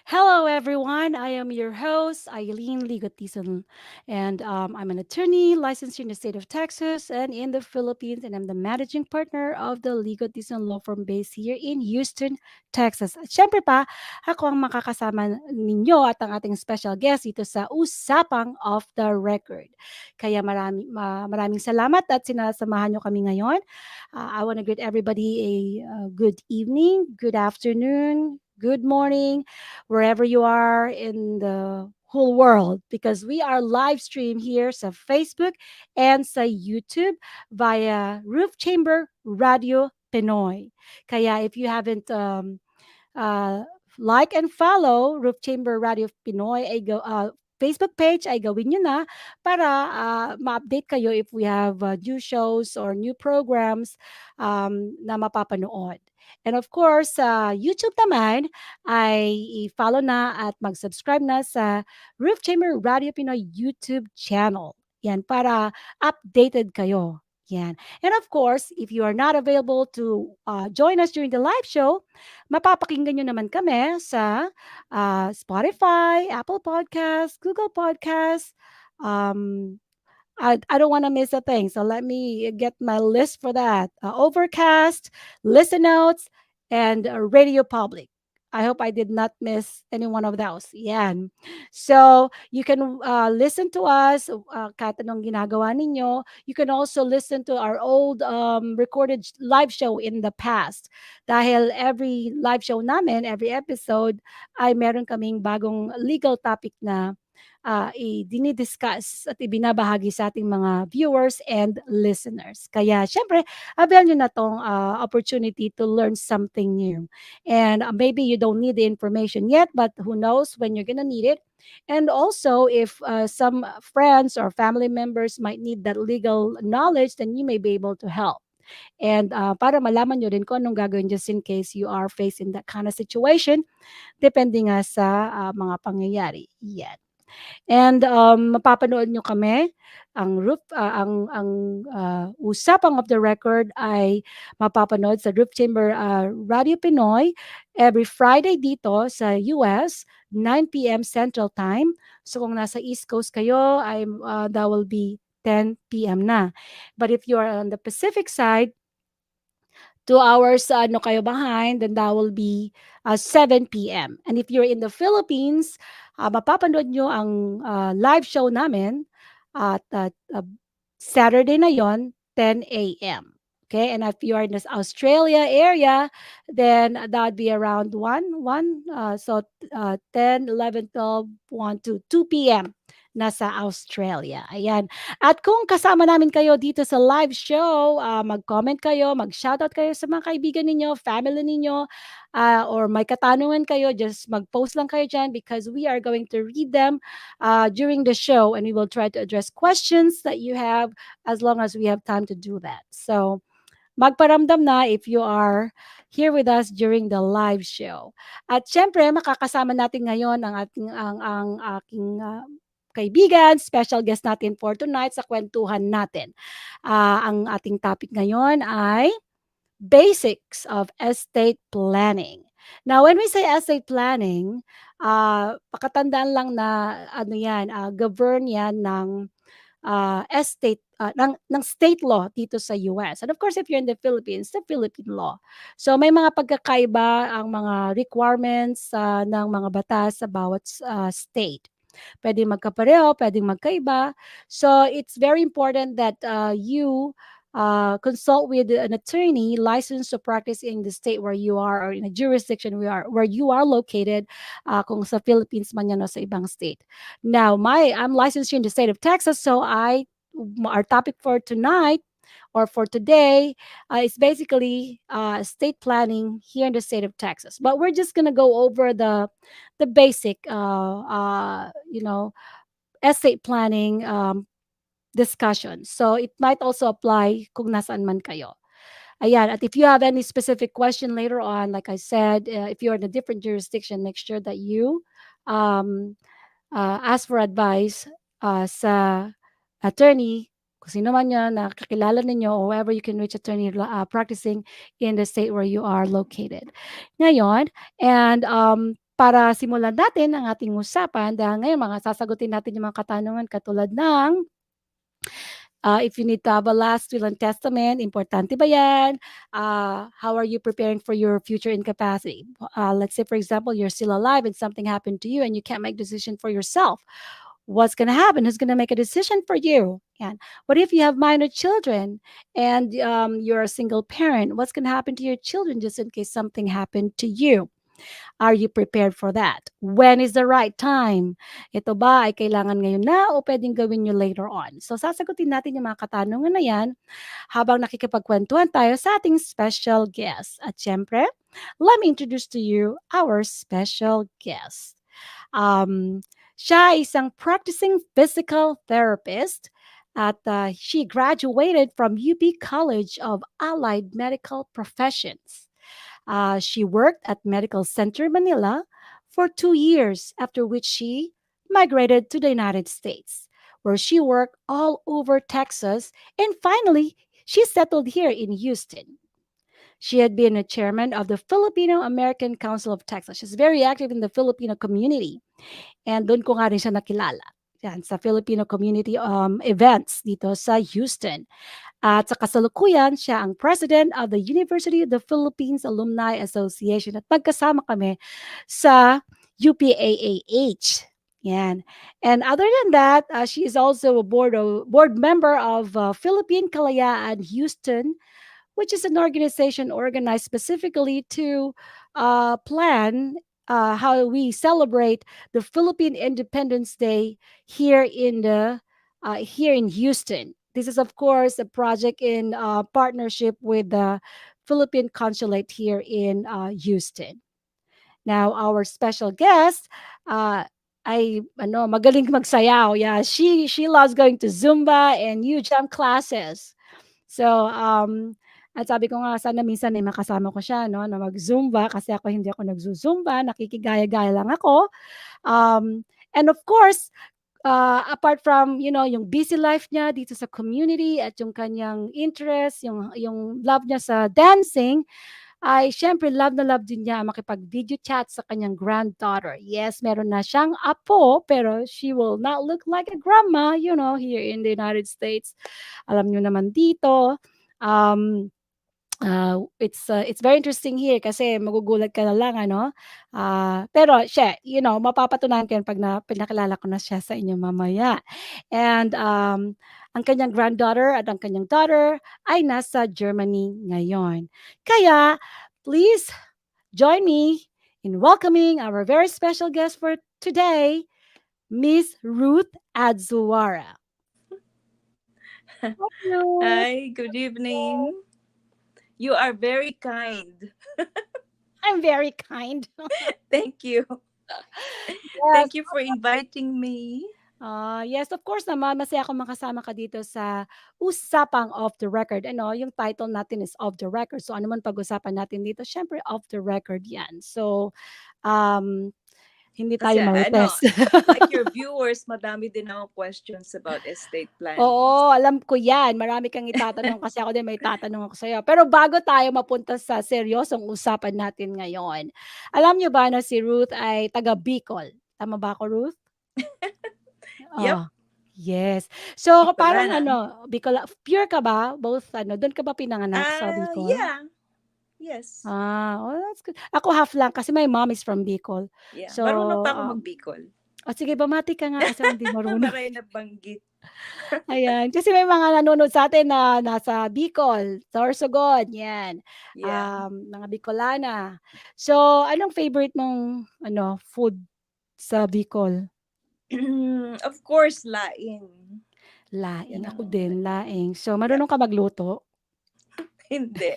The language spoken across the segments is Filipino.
Hello, everyone. I am your host, Aileen Ligotison, and I'm an attorney licensed in the state of Texas and in the Philippines, and I'm the managing partner of the Ligotison Law Firm based here in Houston, Texas. At syempre pa, ako ang makakasama ninyo at ang ating special guest dito sa Usapang Off the Record. Kaya maraming salamat at sinasamahan nyo kami ngayon. I want to greet everybody a good evening, good afternoon, good morning wherever you are in the whole world because we are live stream here sa Facebook and sa YouTube via Roof Chamber Radio Pinoy. Kaya if you haven't uh, like and follow Roof Chamber Radio Pinoy Facebook page ay gawin nyo na para ma-update kayo if we have new shows or new programs na mapapanood. And of course, sa YouTube naman ay i-follow na at mag-subscribe na sa Roof Chamber Radio Pinoy YouTube channel. Yan, para updated kayo. Yan. And of course, if you are not available to join us during the live show, mapapakinggan nyo naman kami sa Spotify, Apple Podcasts, Google Podcasts, um, I don't want to miss a thing. So let me get my list for that. Overcast, Listen Notes, and Radio Public. I hope I did not miss any one of those. Yan. So you can listen to us kahit anong ginagawa ninyo. You can also listen to our old recorded live show in the past. Dahil every live show namin, every episode, ay meron kaming bagong legal topic na dinidiscuss at ibinabahagi sa ating mga viewers and listeners. Kaya syempre, avail nyo na tong opportunity to learn something new. And maybe you don't need the information yet, but who knows when you're gonna need it. And also, if some friends or family members might need that legal knowledge, then you may be able to help. And para malaman nyo rin kung anong gagawin just in case you are facing that kind of situation, depende nga sa mga pangyayari. Yan. And mapapanood nyo kami. Ang Usapang of the Record ay mapapanood sa Roof Chamber Radio Pinoy every Friday dito sa US, 9 p.m. Central Time. So kung nasa East Coast kayo, that will be 10 p.m. na. But if you are on the Pacific side, 2 hours ano kayo behind, then that will be 7 p.m. And if you're in the Philippines, mapapanood nyo ang live show namin at Saturday na yon, 10 a.m. Okay, and if you are in this Australia area, then that would be around 1, so 10, 11, 12, 1 to 2 p.m. nasa Australia. Ayan. At kung kasama namin kayo dito sa live show, mag-comment kayo, mag-shoutout kayo sa mga kaibigan ninyo, family ninyo, or may katanungan kayo, just mag-post lang kayo dyan because we are going to read them during the show and we will try to address questions that you have as long as we have time to do that. So, magparamdam na if you are here with us during the live show. At syempre, makakasama natin ngayon ang aking kaibigan, special guest natin for tonight sa kwentuhan natin. Ang ating topic ngayon ay basics of estate planning. Now, when we say estate planning, pakatandaan lang na ano yan, govern yan ng ng state law dito sa US. And of course, if you're in the Philippines, the Philippine law. So may mga pagkakaiba ang mga requirements ng mga batas sa bawat state. Pwedeng magkapareho, pwedeng magkaiba. So it's very important that you consult with an attorney licensed to practice in the state where you are or in a jurisdiction where you are located, kung sa Philippines man yan o sa ibang state. Now, I'm licensed here in the state of Texas, so our topic for tonight or for today is basically state planning here in the state of Texas. But we're just gonna go over the basic, estate planning discussion. So it might also apply kung nasaan man kayo. Ayan, at if you have any specific question later on, like I said, if you're in a different jurisdiction, make sure that you um, ask for advice sa attorney, kung sino man yan, na kakilala ninyo, or whoever you can reach attorney practicing in the state where you are located. Ngayon, and para simulan natin ang ating usapan dahil ngayon mga sasagutin natin yung mga katanungan katulad ng if you need to have a last will and testament, importante ba yan? How are you preparing for your future incapacity? Let's say, for example, you're still alive and something happened to you and you can't make decision for yourself. What's going to happen? Who's going to make a decision for you? And what if you have minor children and you're a single parent? What's going to happen to your children just in case something happened to you? Are you prepared for that? When is the right time? Ito ba ay kailangan ngayon na o pwedeng gawin nyo later on? So sasagutin natin yung mga katanungan na yan habang nakikipagkwentuhan tayo sa ating special guest. At syempre, let me introduce to you our special guest. Um, Siya ay isang practicing physical therapist at she graduated from UP College of Allied Medical Professions. She worked at Medical Center Manila for 2 years, after which she migrated to the United States, where she worked all over Texas, and finally, she settled here in Houston. She had been a chairman of the Filipino American Council of Texas. She's very active in the Filipino community. And doon ko nga rin siya nakilala. Yan, sa Filipino community events dito sa Houston. At sa kasalukuyan, siya ang president of the University of the Philippines Alumni Association at magkasama kami sa UPAAH. Yan. And other than that, she is also a board member of Philippine Kalayaan Houston, which is an organization organized specifically to plan how we celebrate the Philippine Independence Day here in the here in Houston. This is, of course, a project in partnership with the Philippine Consulate here in Houston. Now, our special guest, ay magaling magsayaw. Yeah, she loves going to Zumba and new jump classes. So, at sabi ko nga sana minsan ay makasama ko siya 'no, na mag-Zumba kasi ako hindi ako nagzu-Zumba, nakikigaya-gaya lang ako. And of course, apart from, yung busy life niya dito sa community at yung kanyang interest, yung love niya sa dancing, ay siyempre love na love din niya makipag-video chat sa kanyang granddaughter. Yes, meron na siyang apo, pero she will not look like a grandma, here in the United States. Alam niyo naman dito, um, it's very interesting here kasi magugulat ka na lang ano. Pero siya, mapapatunayan ko 'yan 'pag pinakilala ko na siya sa inyo mamaya. And, ang kanyang granddaughter at ang kanyang daughter ay nasa Germany ngayon. Kaya please join me in welcoming our very special guest for today, Miss Ruth Adzuara. Hello. Hi, good evening. You are very kind. I'm very kind. Thank you. Yes. Thank you for inviting me. Yes, of course naman, masaya akong makasama ka dito sa Usapang Off the Record. Ano, yung title natin is Off the Record. So, ano man pag-usapan natin dito, syempre off the record yan. So, um, hindi Kasi tayo marites. like your viewers, madami din ako questions about estate planning. Oo, alam ko yan. Marami kang itatanong kasi ako din may tatanong ako sa'yo. Pero bago tayo mapunta sa seryosong usapan natin ngayon, alam niyo ba na si Ruth ay taga Bicol? Tama ba ako, Ruth? Yep, Ah, yes. So, parang Bicolana. Bicol pure ka ba? Both do'n ka ba pinanganak sa Bicol? Yeah, yes. Oh, that's good. Ako half lang kasi my mom is from Bicol. Yeah, So, marunong pa ako mag-Bicol. sige bumati ka nga kasi ako hindi marunong. Maray na banggit. Ayan, kasi may mga nanonood sa'tin na nasa Bicol, Sorsogon, 'yan. Yeah. Mga Bicolana. So, anong favorite mong food sa Bicol? Of course, laing. Laing, Yan ako ang din, laing. So, yeah. marunong ka magluto? Hindi.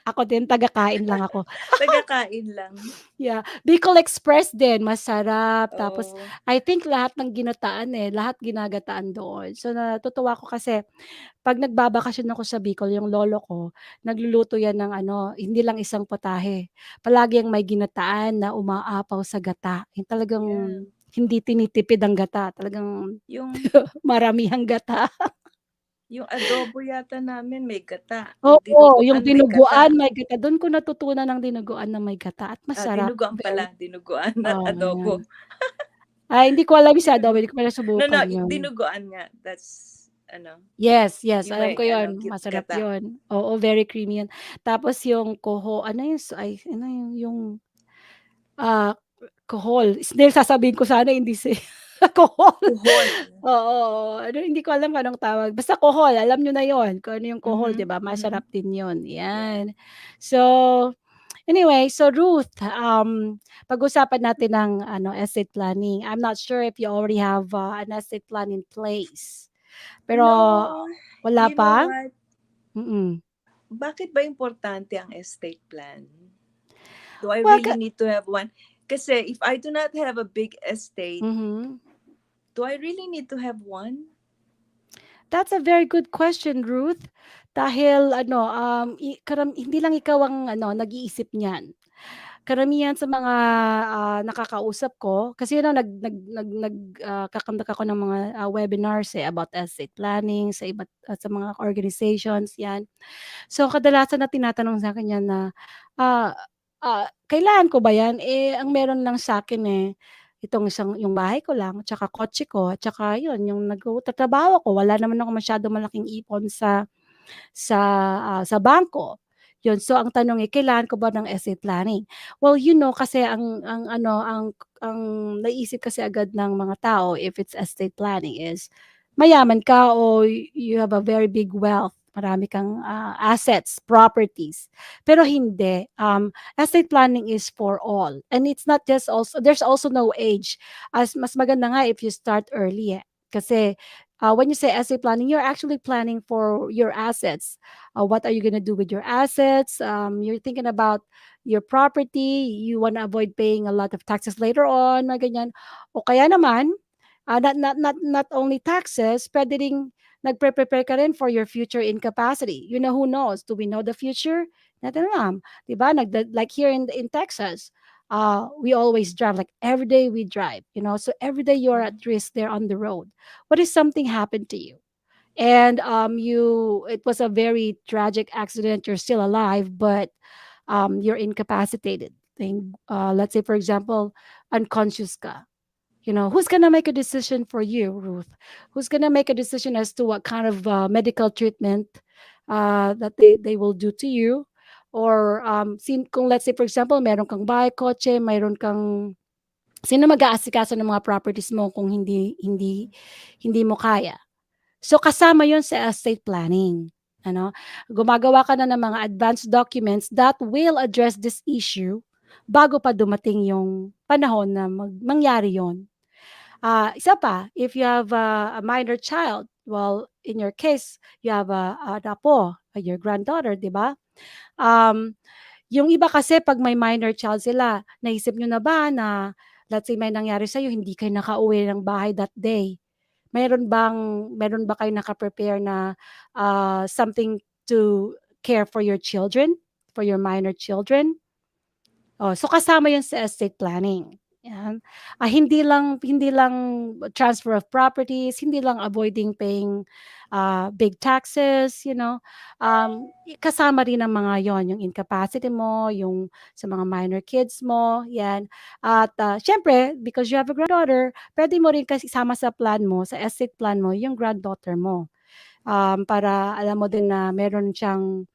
Ako din, taga-kain lang ako. Taga-kain lang. Yeah, Bicol Express din masarap. Tapos Oh, I think lahat ng ginataan, lahat ginagataan doon. So natutuwa ako kasi 'pag nagbabakasyon ako sa Bicol, yung lolo ko nagluluto yan ng hindi lang isang putahe. Palagi yang may ginataan na umaapaw sa gata. Yung talagang yeah. hindi tinitipid ang gata, talagang Yung maramihang gata. Yung adobo yata namin may gata o Oo, yung dinuguan may gata. dinuguan may gata, dun ko natutunan ang dinuguan na may gata at Ah, masarap, dinuguan pala, very dinuguan not oo, adobo. ayan. Ay, hindi ko alam yung sa adobo, hindi ko pa No, no, nasubukan yun. dinuguan nga. That's ano, Yes, yes, yung alam may ko ano, yun, masarap gata. yun. Oo, very creamy yun. Tapos yung ano yun, ay ano yung, ah, kohol, snail sasabihin ko sana hindi si kohol. Kuhol. Oo, ano hindi ko alam kung anong tawag, basta kohol alam niyo na yun, kung ano yung kohol 'di Mhm, ba, mhm. masarap din yun, Yeah. 'yan. So, anyway, so Ruth, pag-usapan natin ng ano, estate planning. I'm not sure if you already have, an estate plan in place. Pero No, wala you know pa? what? Mm. Bakit ba importante ang estate plan? Do I Well, really need to have one? Kasi if I do not have a big estate, mhm. do I really need to have one? That's a very good question, Ruth. Dahil ano, hindi lang ikaw ang ano, nag-iisip niyan. Karamihan sa mga, nakakausap ko kasi yun ang kakandak ako ng mga, webinars, eh, about estate planning sa sa mga organizations, 'yan. So, kadalasan na tinatanong sa'kin 'yan na, ah, kailangan ko ba 'yan? Eh, ang meron lang sa'kin, eh, itong yung bahay ko lang, tsaka kotse ko, tsaka yun yung nagtatrabaho ako. Wala naman ako masyadong malaking ipon sa, sa bangko, 'yun. So ang tanong, kailangan ko ba ng estate planning? Well, kasi ang naiisip kasi agad ng mga tao if it's estate planning is mayaman ka o you have a very big wealth, marami kang, assets, properties. Pero hindi, estate planning is for all and it's not just also there's also no age. Mas maganda nga if you start early, eh, kasi when you say estate planning, you're actually planning for your assets. What are you going to do with your assets? You're thinking about your property. You want to avoid paying a lot of taxes later on, na ganyan. O kaya naman, not only taxes, pwede ding nagpre-prepare ka rin for your future incapacity. Who knows? Do we know the future? Natin alam. Diba? Like here in Texas, we always drive, like every day we drive. So every day you're at Mhm. risk there on the road. What if something happened to you? And it was a very tragic accident, you're still alive, but you're incapacitated. Let's say, for example, unconscious ka. Who's gonna make a decision for you, Ruth? Who's gonna make a decision as to what kind of medical treatment that they will do to you? Or kung let's say, for example, meron kang bahay, kotse, mayroon kang sino mag-aasikaso ng mga properties mo kung hindi mo kaya? So kasama 'yon sa estate planning, ano. Gumagawa ka na ng mga advanced documents that will address this issue bago pa dumating yung panahon na mangyari 'yon. Isa pa, if you have a minor child, well, in your case, you have an apo, your granddaughter, 'di ba? Um, yung iba kasi 'pag may minor child sila, naisip niyo na ba na let's say may nangyari sa'yo, hindi kayo nakauwi ng bahay that day. Meron ba kayong naka-prepare na, something to care for your children, for your minor children? Oh, so kasama 'yun sa estate planning, 'yan. Hindi lang transfer of properties, hindi lang avoiding paying, big taxes. Kasama rin ang mga 'yon, yung incapacity mo, yung sa mga minor kids mo, 'yan. At, siyempre because you have a granddaughter, puwede mo rin kasi isama sa plan mo, sa estate plan mo yung granddaughter mo. Para alam mo din na meron siyang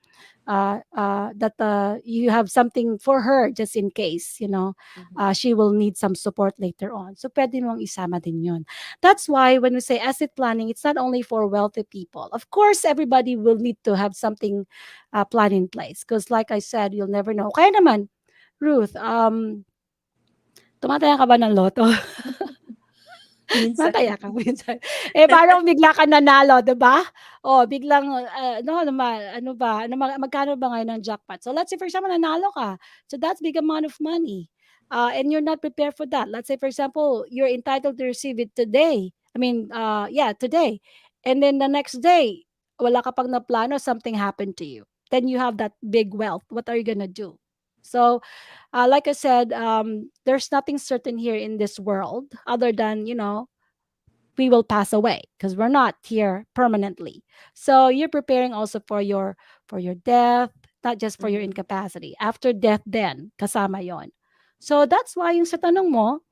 that you have something for her just in case, Mhm. she will need some support later on. So, pwede mong isama din yun. That's why when we say asset planning, it's not only for wealthy people. Of course, everybody will need to have something plan in place because like I said, you'll never know. Kaya naman, Ruth, tumataya ka ba ng loto? Minsan. Mataya ka minsan. Eh, paano kung bigla kang nanalo, 'di ba? Oh, biglang, ano ba, magkano ba ngayon ang jackpot? So, let's say for example nanalo ka. So, that's big amount of money. And you're not prepared for that. Let's say for example, you're entitled to receive it today. I mean, yeah, today. And then the next day, wala ka pang naplano, something happened to you. Then you have that big wealth. What are you gonna do? So, like I said, there's nothing certain here in this world other than, we will pass away because we're not here permanently. So you're preparing also for your death, not just for your Mhm. incapacity. After death then, kasama yon. So that's why yung sa tanong mo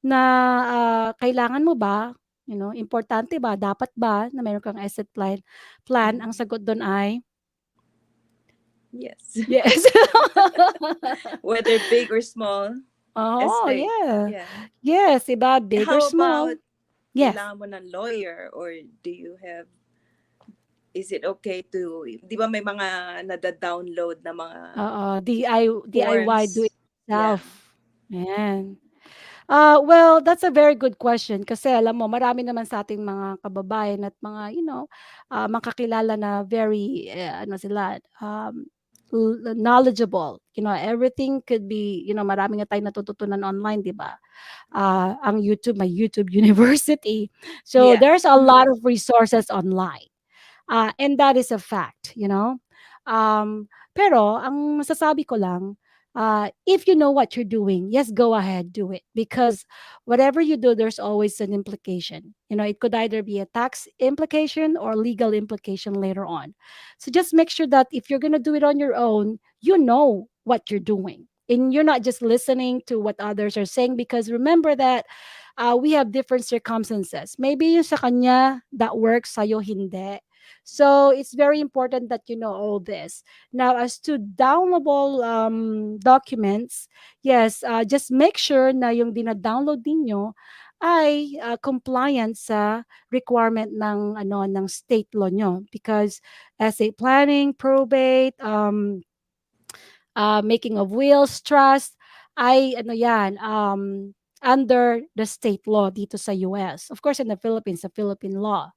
na kailangan mo ba, importante ba, dapat ba na meron kang asset plan, ang Mhm. sagot doon ay Yes. yes. Whether big or small Oh, estate. yeah. Yeah. Yes, iba, big or How about small. Yes. kailangan mo ng lawyer, or do you have, is it okay to, di ba may mga nada-download na mga Oo, DIY, do it forms? Yeah. yourself. Ayan. Well, that's a very good question kasi alam mo marami naman sa ating mga kababayan at mga, makakilala na very, ano sila, knowledgeable. Everything could be, marami nga tayong natututunan online, 'di ba? Ang YouTube, may YouTube University. So Yeah. there's a lot of resources online. And that is a fact. Pero ang masasabi ko lang, if you know what you're doing, yes, go ahead, do it. Because whatever you do, there's always an implication. It could either be a tax implication or legal implication later on. So just make sure that if you're going to do it on your own, you know what you're doing. And you're not just listening to what others are saying, because remember that we have different circumstances. Maybe yung sa kanya, that works, sa'yo hindi. So it's very important that you know all this. Now, as to downloadable documents, yes, just make sure na yung dina-download ninyo ay compliant sa requirement ng state law nyo, because estate planning, probate, making of wills, trust, ay ano yan, under the state law dito sa US. Of course, in the Philippines, the Philippine law.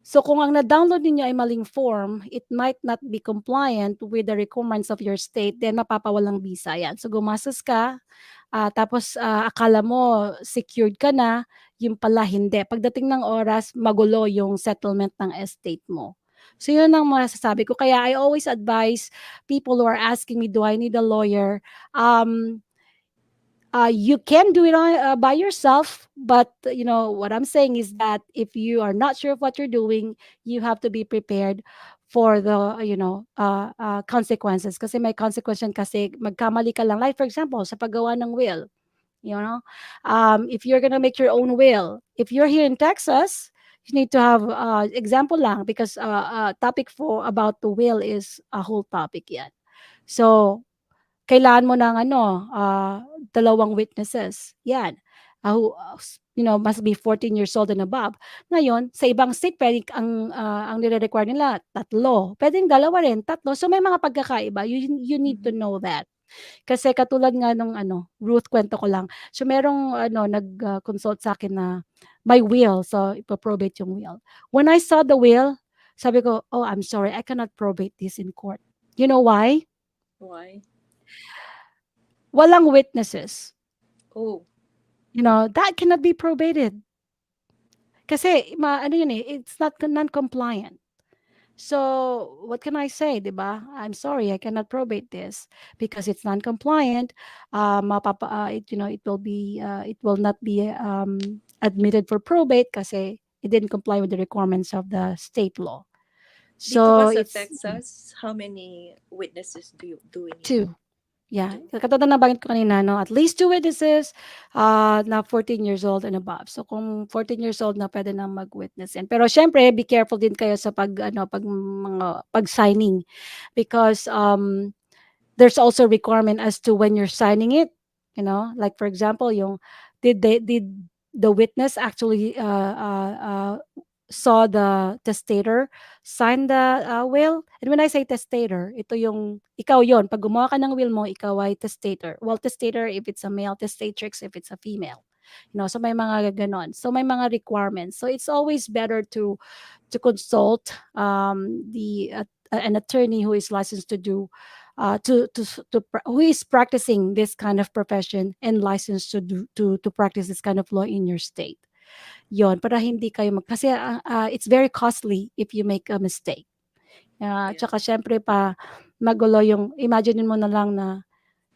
So kung ang na-download ninyo ay maling form, it might not be compliant with the requirements of your state, then mapapawalang visa yan. So gumastos ka, tapos akala mo secured ka na, yung pala hindi. Pagdating ng oras, magulo yung settlement ng estate mo. So yun ang masasabi ko. Kaya I always advise people who are asking me, do I need a lawyer? Um, you can do it by yourself, but what I'm saying is that if you are not sure of what you're doing, you have to be prepared for the consequences, kasi may consequence kasi magkamali ka lang, like for example sa paggawa ng will. If you're gonna make your own will, if you're here in Texas, you need to have example lang, because topic for about the will is a whole topic yan. So kailangan mo ng dalawang witnesses. Yan. Must be 14 years old and above. Ngayon, sa ibang state, pwede ang nire-require nila, tatlo. Pwedeng dalawa rin, tatlo. So may mga pagkakaiba. You need to Mhm. know that. Kasi katulad nga nung Ruth, kwento ko lang. So merong nag-consult sa akin na may will. So ipoprobate yung will. When I saw the will, sabi ko, oh, I'm sorry, I cannot probate this in court. You know why? Why? Walang witnesses. Oh. That cannot be probated. Kasi ano yun it's not non-compliant. So, what can I say, 'di ba? I'm sorry, I cannot probate this because it's non-compliant. It will not be admitted for probate kasi it didn't comply with the requirements of the state law. Dito ba So, sa it's Texas, how many witnesses do we need? two. Yeah, Two. katulad ng nabanggit ko kanina, no, at least two witnesses na 14 years old and above. So kung 14 years old na, pwede na mag-witness yan. Pero syempre, be careful din kayo sa pag-signing, because there's also requirement as to when you're signing it. Like for example, yung did the witness actually saw the testator sign the will. And when I say testator, ito yung ikaw yon. Pag gumawa ka ng will mo, ikaw ay testator. Well, testator if it's a male, testatrix if it's a female. So may mga ganon. So may mga requirements. So it's always better to consult an attorney who is licensed to do who is practicing this kind of profession and licensed to practice this kind of law in your state. Yon, para hindi kayo kasi it's very costly if you make a mistake. Yeah. Tsaka siyempre pa magulo yung imagine mo na lang na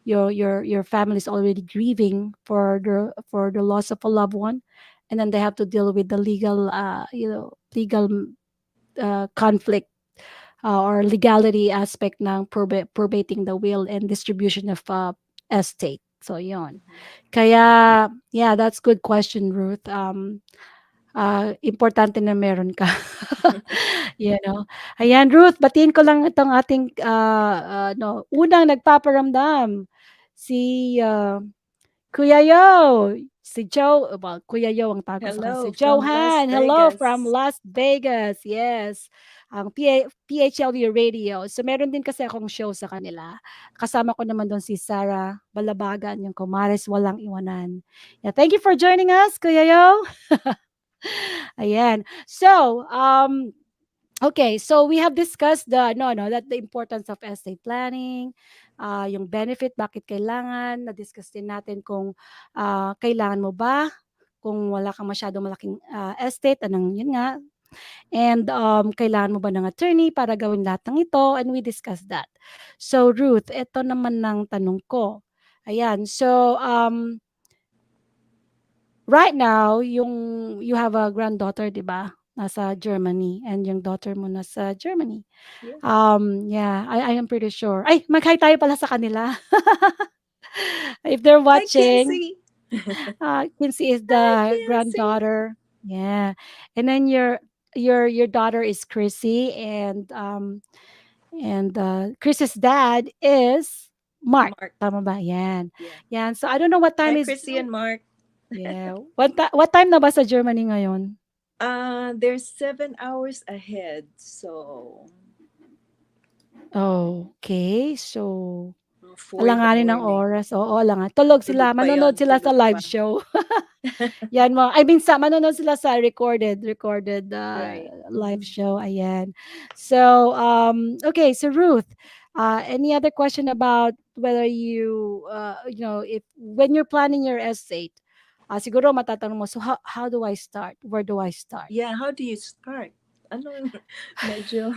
your family is already grieving for the loss of a loved one, and then they have to deal with the legal, legal conflict, or legality aspect ng probating the will and distribution of estate. So yon. Mhm. Kaya yeah, that's good question, Ruth. Importante na meron ka. You know? Ayan, Ruth, batiin ko lang itong ating, no, unang nagpaparamdam, si, Kuya Yo, si Joe, well, Kuya Yo ang tawag ko sa kanya, si Hello from Las Johan. Hello from Vegas. Las Vegas. Yes, ang PHLU Radio. So meron din kasi akong show sa kanila. Kasama ko naman doon si Sarah Balabagan, yung Kumares Walang Iwanan. Yeah, thank you for joining us, Kuya Yo. Ayan. So, okay, so we have discussed the no no that the importance of estate planning, yung benefit bakit kailangan, na-discuss din natin kung kailangan mo ba kung wala kang masyadong malaking estate, anong yun nga, and kailangan mo ba ng attorney para gawin lahat ng ito, and we discussed that. So Ruth, ito naman ng tanong ko. Ayan, so right now, you have a granddaughter, 'di ba? Nasa Germany, and yung daughter mo nasa Germany. Yeah. Yeah, I am pretty sure. Ay, mag-hi tayo pala sa kanila. If they're Hi, watching, Kenzie. Quincy is Hi, the Kenzie. granddaughter. Yeah. And then your daughter is Chrissy, and Chris's dad is Mark. Mark. Tama ba? Yan. Yeah. Yan. So I don't know what Hi, time is. Chrissy and Mark. Yeah. What time na ba sa Germany ngayon? They're 7 hours ahead. So, Okay. So, 4 in the alanganin ng morning. oras. Oo, alangan. Tulog sila. Tulog pa Manonood yon, sila sa tulog live pa. show. Yan mo. I mean, manonood sila sa recorded Right. live Mhm. show. Ayan. So, okay. So, Ruth, any other question about whether if when you're planning your estate, siguro matatanong mo, so how do I start? Where do I start? Yeah, how do you start? Ano yung medyo,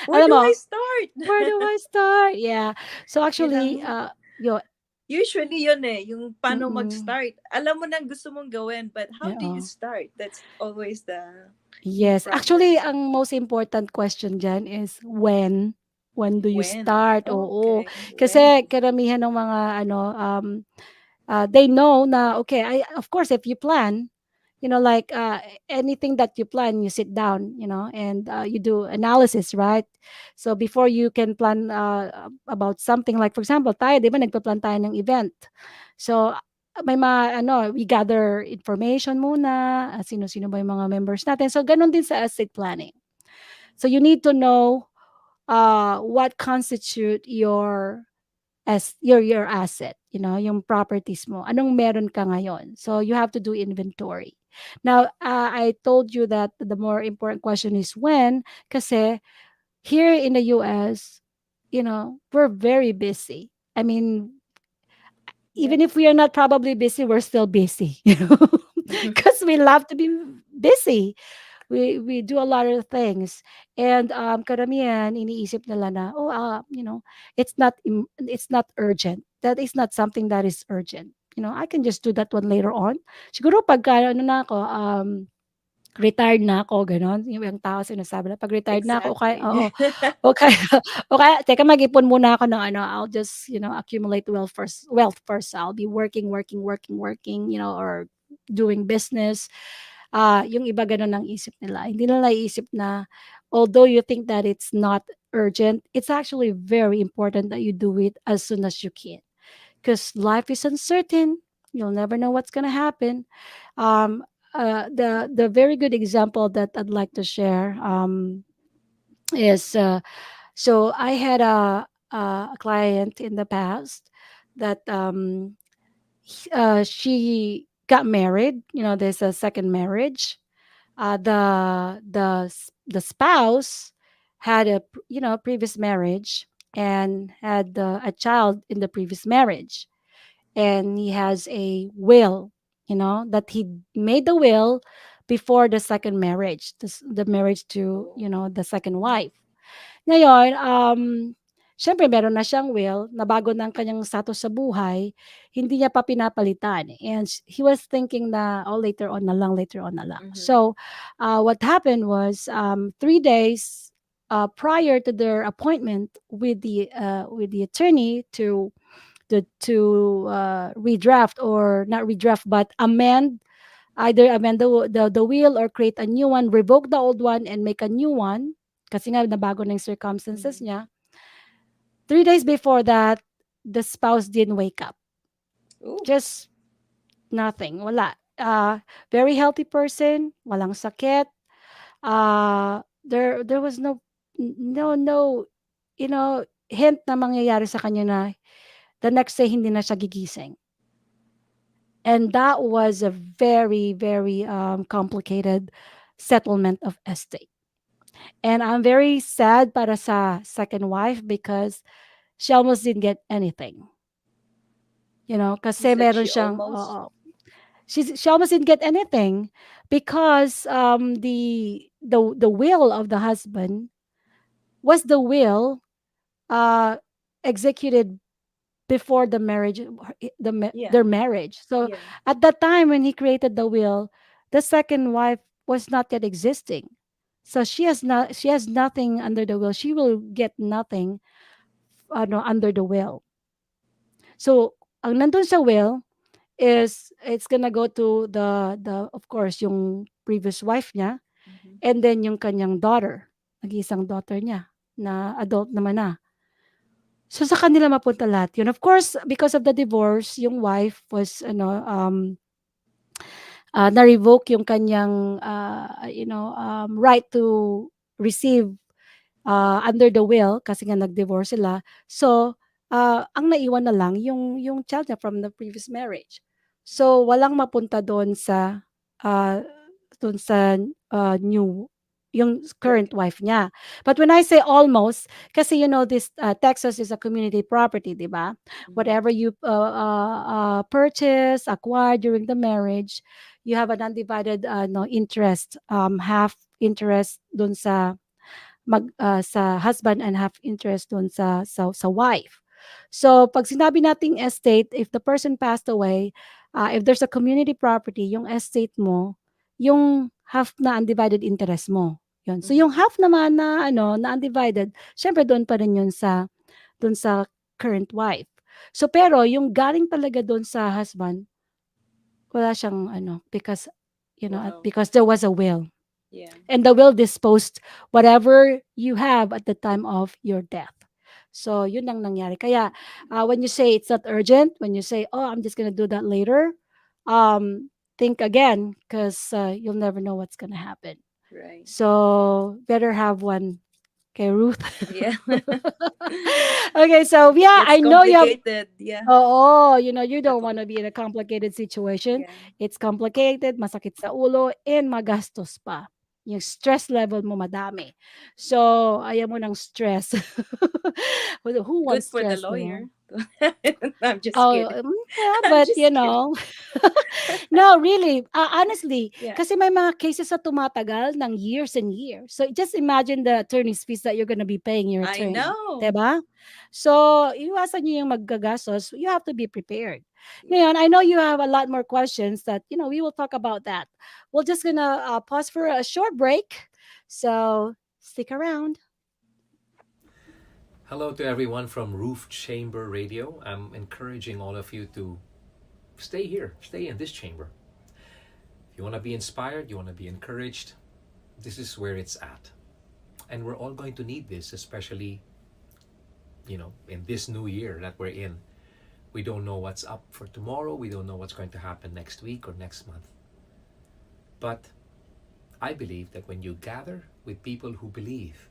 where Alam do mo, I start? where do I start? Yeah. So Yun ang, actually, yo, usually yun eh, yung paano mm, mag-start. Alam mo nang gusto mong gawin, but how do you oo. start? That's always the Yes, actually problem. ang most important question diyan is when. When do you When? start? Oo. Okay, when? Kasi karamihan ng mga they know na okay, of course if you plan, like anything that you plan, you sit down, and you do analysis, right? So before you can plan about something, like for example, tayo, 'di ba, nagpa-plan tayo ng event. So may mga we gather information muna, sino-sino ba yung mga members natin. So ganun din sa estate planning. So you need to know what constitute your asset, yung properties mo. Anong meron ka ngayon? So you have to do inventory. Now, I told you that the more important question is when, kasi here in the US, we're very busy. I mean, Yeah. even if we are not probably busy, we're still busy, because we love to be busy. We do a lot of things, and karamihan iniisip nila na, oh, it's not urgent, that is not something that is urgent, I can just do that one later on, siguro pagka ano na ako, retired na ako, gano'n. Yung ibang tao sinasabi na 'pag retired na ako, o kaya Exactly. oo, o kaya o kaya teka, mag-ipon muna ako ng I'll just, accumulate wealth first. I'll be working, working, working, working, or doing business. Yung iba gano'n ang isip nila. Hindi nila naiisip na although you think that it's not urgent, it's actually very important that you do it as soon as you can. Because life is uncertain. You'll never know what's gonna happen. Um, the very good example that I'd like to share is, so I had a client in the past that she got married. There's a second marriage. The spouse had a previous marriage, and had a child in the previous marriage, and he has a will, that he made the will before the second marriage, the marriage to, Oh. the second wife. Ngayon, siyempre meron na siyang will, na bago na ang kanyang status sa buhay, hindi niya pa pinapalitan. And he was thinking na, oh, later on na lang, later on na lang. Mhm. So, what happened was, 3 days prior to their appointment with the attorney to redraft, or not redraft but amend, either amend the will or create a new one, revoke the old one and make a new one, kasi nga nabago na yung circumstances Mhm. niya. 3 days before that, the spouse didn't wake up. Oh. Just nothing, wala. Very healthy person, walang sakit. There was no, hint na mangyayari sa kanya na the next day hindi na siya gigising. And that was a very, very complicated settlement of estate. And I'm very sad para sa second wife because she almost didn't get anything. You Kasi said meron she siyang, almost. oo. She almost didn't get anything because the will of the husband was the will uh executed before the marriage, Yeah. their marriage. So Yeah. at that time when he created the will, the second wife was not yet existing. So she has nothing under the will. She will get nothing no, under the will. So ang nandun sa will is it's gonna go to the of course yung previous wife niya, Mhm. and then yung kanyang daughter, nag-iisang daughter niya na adult naman na. So sa kanila mapunta lahat yun. Of course, because of the divorce, yung wife was na-revoke yung kanyang right to receive under the will kasi nga nag-divorce sila. So, ang naiwan na lang yung child niya from the previous marriage. So, walang mapunta uh, doon sa new yung current Correct. wife niya. But when I say almost, kasi this Texas is a community property, di ba? Mhm. Whatever you purchase, acquire during the marriage, you have an undivided no interest, half interest doon sa husband and half interest dun sa wife. So, pag sinabi nating estate, if the person passed away, if there's a community property, yung estate mo, yung half na undivided interest mo. Yun. So, yung Mhm. half naman na undivided, syempre doon pa rin yun sa current wife. So, pero yung galing talaga doon sa husband, wala siyang because, Wow. because there was a will. Yeah. And the will disposed whatever you have at the time of your death. So, yun ang nangyari. Kaya, when you say it's not urgent, when you say, oh, I'm just gonna do that later, think again, because you'll never know what's gonna happen. Right. So, better have one. Okay, Ruth. Yeah. Okay, so yeah, That's I know you have. complicated. Yeah. Oo, you The don't com- wanna be in a complicated situation. yeah. It's complicated, masakit sa ulo, and magastos pa. Yung stress level mo madami. So, ayaw mo ng stress. Who Good wants for the stress, 'di ba? lawyer. I'm just Oh, kidding. yeah, I'm but just kidding. no, really, honestly, Yeah. kasi may mga cases na tumatagal ng years and years. So just imagine the attorney's fees that you're gonna be paying your I attorney, know. 'di ba? So, iwasan niyo yung maggagastos. You have to be prepared. Yeah. Ngayon, I know you have a lot more questions that, we will talk about that. We're just gonna pause for a short break. So, stick around. Hello to everyone from Roof Chamber Radio. I'm encouraging all of you to stay here, stay in this chamber. If you want to be inspired, you want to be encouraged, this is where it's at. And we're all going to need this, especially, in this new year that we're in. We don't know what's up for tomorrow, we don't know what's going to happen next week or next month. But I believe that when you gather with people who believe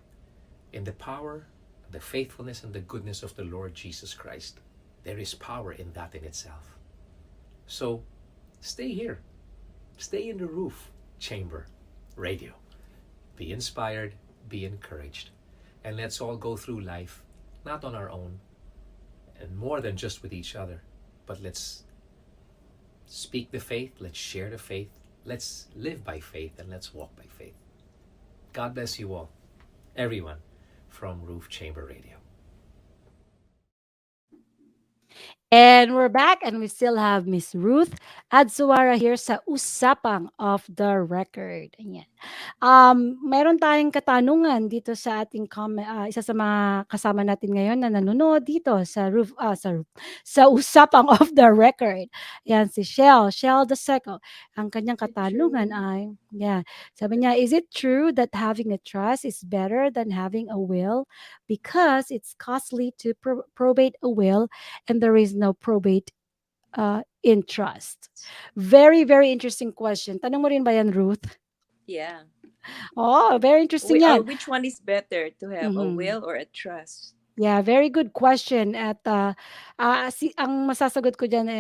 in the power, the faithfulness, and the goodness of the Lord Jesus Christ, there is power in that in itself. So stay here, stay in the Roof Chamber Radio. Be inspired, be encouraged, and let's all go through life not on our own and more than just with each other, but let's speak the faith, let's share the faith, let's live by faith, and let's walk by faith. God bless you all, everyone from Roof Chamber Radio. And we're back and we still have Miss Ruth Adsuara here sa Usapang Off the Record. Ayan. Meron tayong katanungan dito sa ating isa sa mga kasama natin ngayon na nanonood dito sa Usapang Off the Record. Yan si Shell the Second. Ang kanyang Is it katanungan true? ay, yeah, sabi niya, is it true that having a trust is better than having a will because it's costly to probate a will and there is no probate in trust? Very, very interesting question. Tanong mo rin ba yan, Ruth? Yeah. Oh, very interesting Or yan. which one is better, to have a Mhm. will or a trust? Yeah, very good question at, ang masasagot ko diyan,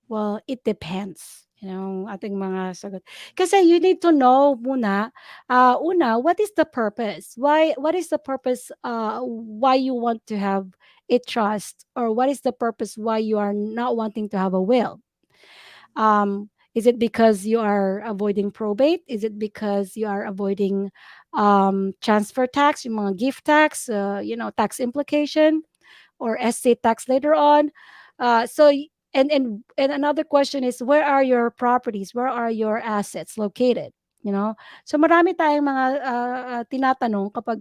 well, it depends, ating mga sagot. Kasi you need to know muna, una, what is the purpose? What is the purpose, why you want to have a trust, or what is the purpose why you are not wanting to have a will? Is it because you are avoiding probate? Is it because you are avoiding transfer tax, yung mga gift tax, tax implication, or estate tax later on? And another question is, where are your properties? Where are your assets located? So marami tayong mga tinatanong kapag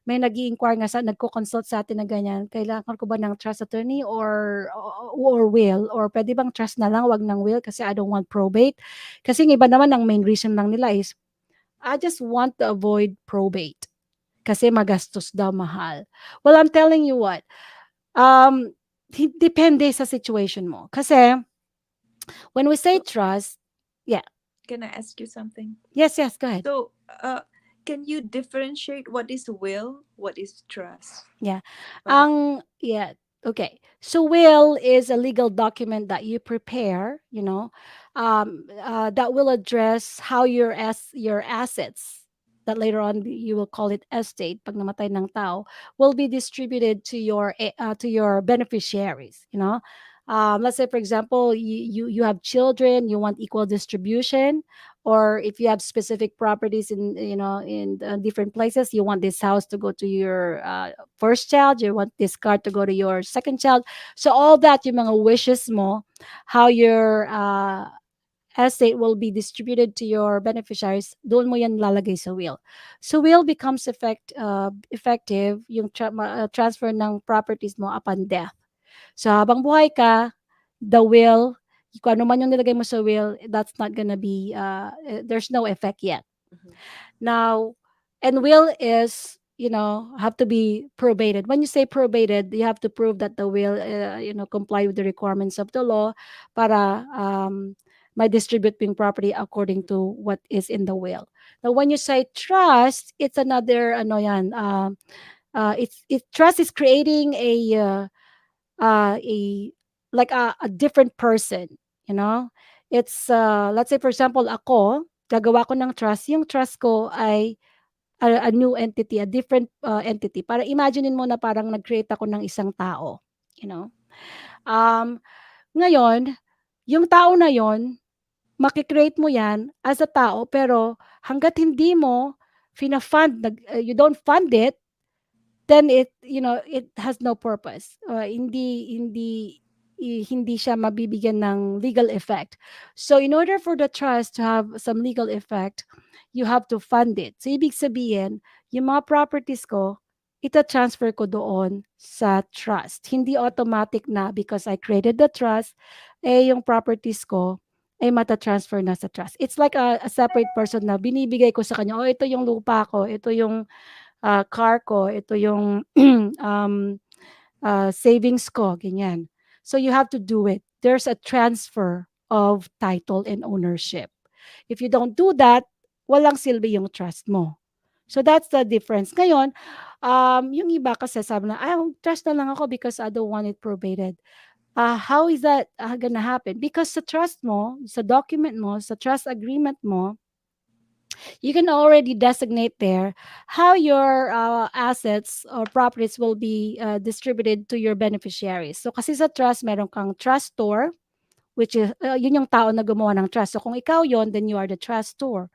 may nag-i-inquire nga nagko-consult sa atin na ganyan, kailangan ko ba ng trust attorney or will, or pwede bang trust na lang, wag ng will kasi I don't want probate. Kasi yung iba naman ang main reason lang nila is I just want to avoid probate kasi magastos daw, mahal. Well, I'm telling you what, depende sa situation mo. Kasi when we say So, trust, yeah, can I ask you something? yes, yes, go ahead. So, can you differentiate what is will, what is trust? Yeah. Para, Yeah, okay. So will is a legal document that you prepare, that will address how your assets that later on you will call it estate pag namatay ng tao will be distributed to your beneficiaries, let's say for example, you have children, you want equal distribution, or if you have specific properties in different places, you want this house to go to your first child, you want this car to go to your second child. So all that, yung mga wishes mo, how your estate will be distributed to your beneficiaries, doon mo yan lalagay sa will. So will becomes effective yung transfer ng properties mo upon death. So habang buhay ka, the will, kung ano man yung nilagay mo sa will, that's not gonna be, there's no effect yet. Mhm. Now, and will is, have to be probated. When you say probated, you have to prove that the will, comply with the requirements of the law para may distribute yung property according to what is in the will. Now, when you say trust, it's another, ano yan, trust is creating a like a different person, you know? It's, let's say for example, ako, gagawa ko ng trust, yung trust ko ay a new entity, a different entity. Para imaginein mo na parang nag-create ako ng isang tao, you know? Um, Ngayon, yung tao na yon, maki-create mo yan as a tao, pero hangga't hindi mo fina-fund, you don't fund it, then it has no purpose. Hindi siya mabibigyan ng legal effect. So in order for the trust to have some legal effect, you have to fund it. So ibig sabihin, yung mga properties ko, ita-transfer ko doon sa trust. Hindi automatic na because I created the trust, yung properties ko ay mata-transfer na sa trust. It's like a separate person na binibigay ko sa kanya, oh, ito yung lupa ko, ito yung car ko, ito yung um, savings ko, ganyan. So you have to do it. There's a transfer of title and ownership. If you don't do that, walang silbi yung trust mo. So that's the difference. Ngayon, yung iba kasi sabi na, trust na lang ako because I don't want it probated. How is that gonna happen? Because sa trust mo, sa document mo, sa trust agreement mo, you can already designate there how your assets or properties will be distributed to your beneficiaries. So kasi sa trust, meron kang trustor, which is yun yung tao na gumawa ng trust. So kung ikaw yon, then you are the trustor.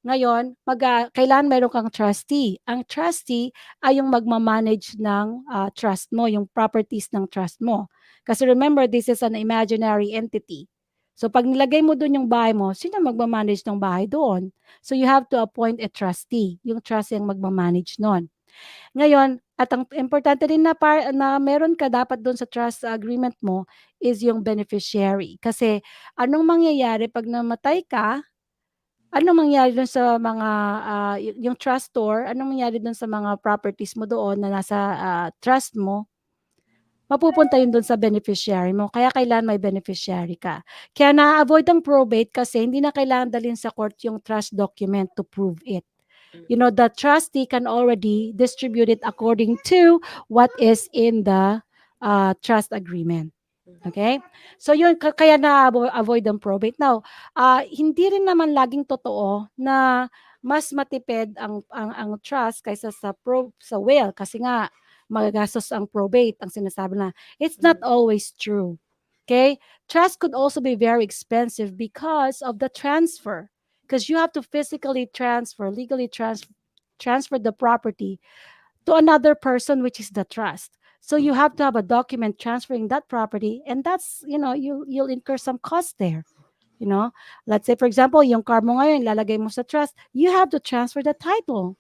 Ngayon, kailangan meron kang trustee. Ang trustee ay yung magma-manage ng trust mo, yung properties ng trust mo. Kasi remember, this is an imaginary entity. So pag nilagay mo doon yung bahay mo, sino magma-manage ng bahay doon? So you have to appoint a trustee. Yung trustee ang magma-manage noon. Ngayon, at ang importante rin na meron ka dapat doon sa trust agreement mo is yung beneficiary. Kasi anong mangyayari pag namatay ka, anong mangyayari dun sa mga, yung trustor, anong mangyayari dun sa mga properties mo doon na nasa, trust mo, mapupunta yun dun sa beneficiary mo. Kaya kailangan may beneficiary ka. Kaya na-a-avoid ang probate kasi hindi na kailangan dalhin sa court yung trust document to prove it. You know, the trustee can already distribute it according to what is in the trust agreement. Okay? So yun, kaya na-avoid ang probate. Now, hindi rin naman laging totoo na mas matipid ang trust kaysa sa will kasi nga magagastos ang probate ang sinasabi na. It's not always true. Okay? Trust could also be very expensive because of the transfer. Because you have to physically legally transfer the property to another person, which is the trust. So you have to have a document transferring that property, and that's, you'll incur some cost there. You know, let's say for example, yung car mo ngayon, lalagay mo sa trust, you have to transfer the title.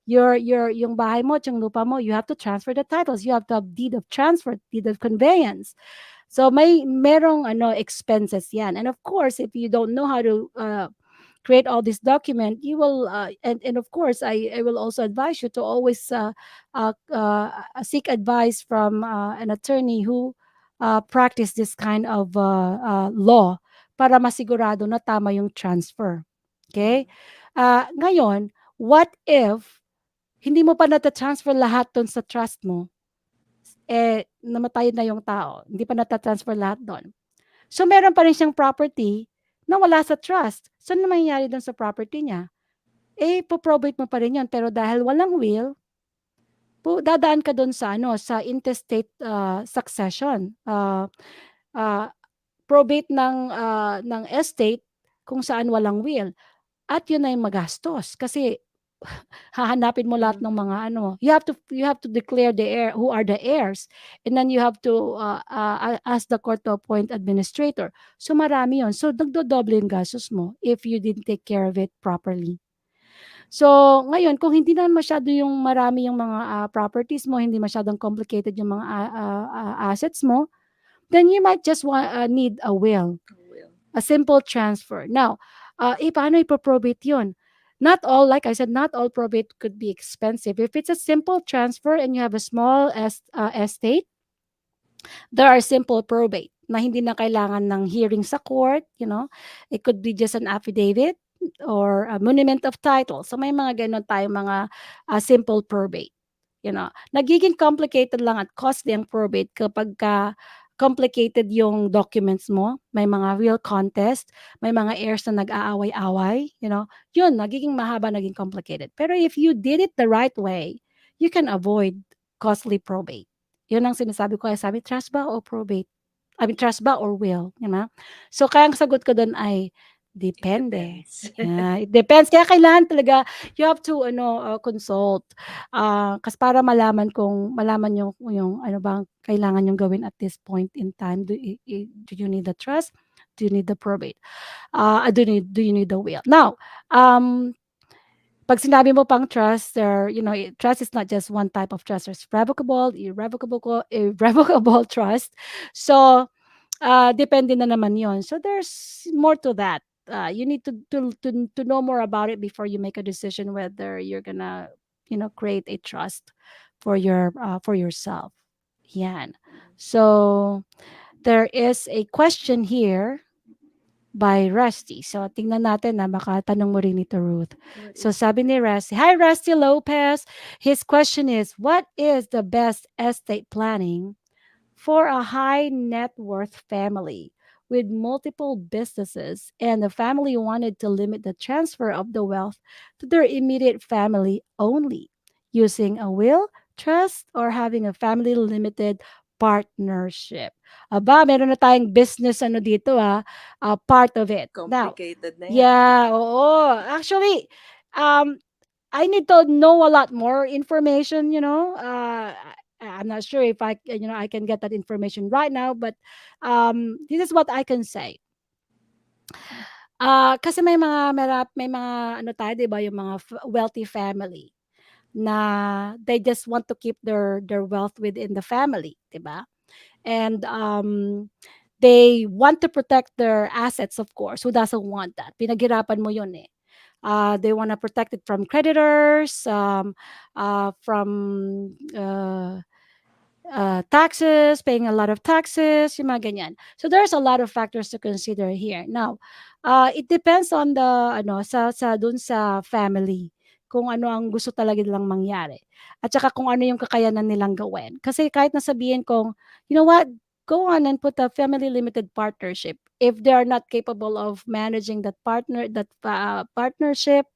Yung bahay mo, yung lupa mo, you have to transfer the titles. You have to have deed of transfer, deed of conveyance. So merong expenses yan. And of course, if you don't know how to create all this document, you will and of course I will also advise you to always seek advice from an attorney who practice this kind of law para masigurado na tama yung transfer. Okay? Ngayon, what if hindi mo pa nata-transfer lahat dun sa trust mo, namatay na yung tao, hindi pa nata-transfer lahat dun. So, meron pa rin siyang property na wala sa trust. So, ano mangyayari dun sa property niya? Po-probate mo pa rin yun. Pero dahil walang will, dadaan ka dun sa intestate succession. Uh, Probate ng estate kung saan walang will. At yun ay magastos kasi hahanapin mo lahat ng mga you have to declare the heir who are the heirs, and then you have to ask the court to appoint administrator. So marami yun. So nagdodoble yung gastos mo if you didn't take care of it properly. So ngayon, kung hindi na masyado yung marami yung mga properties mo, hindi masyadong complicated yung mga assets mo, then you might just need a will. Will. A simple transfer. Now, paano ipoprobate yun? Not all, like I said, not all probate could be expensive. If it's a simple transfer and you have a small estate, there are simple probate na hindi na kailangan ng hearing sa court, It could be just an affidavit or a monument of title. So may mga ganon tayong mga simple probate. Nagiging complicated lang at costly ang probate kapag complicated yung documents mo, may mga real contest, may mga heirs na nag-aaway-away, yun, nagiging mahaba, naging complicated. Pero if you did it the right way, you can avoid costly probate. Yun ang sinasabi ko, sabi, trust ba o probate? I mean, trust ba or will, So, kaya ang sagot ko doon ay, depende. Depends. Yeah, it depends. Kaya kailangan talaga, you have to consult. Kasi para malaman yung ano bang kailangan yung gawin at this point in time. Do you need the trust? Do you need the probate? Do you need the will? Now, pag sinabi mo pang trust, trust is not just one type of trust. There's revocable, irrevocable trust. So, depende na naman yon. So there's more to that. You need to know more about it before you make a decision whether you're gonna, create a trust for yourself. Yan. So there is a question here by Rusty. So tingnan natin na baka tanong mo rin ito, Ruth. So sabi ni Rusty, hi Rusty Lopez. His question is, what is the best estate planning for a high net worth family with multiple businesses, and the family wanted to limit the transfer of the wealth to their immediate family only, using a will, trust, or having a family limited partnership. Aba, meron na tayong business ano dito part of it. Now, Complicated na yan. yeah, oo. Actually, um, I need to know a lot more information, I'm not sure if I can get that information right now, but this is what I can say. Kasi may mga ano tayo, 'di ba, yung mga wealthy family na they just want to keep their wealth within the family, 'di ba? And they want to protect their assets, of course. Who doesn't want that? Pinaghirapan mo 'yun eh. They want to protect it from creditors, from taxes, paying a lot of taxes, yung mga ganyan. So there's a lot of factors to consider here. Now, it depends on the sa dun sa family kung ano ang gusto talaga nilang mangyari. At saka kung ano yung kakayanan nilang gawin. Kasi kahit nasabihin kong, you know what, go on and put a family limited partnership. If they are not capable of managing partnership,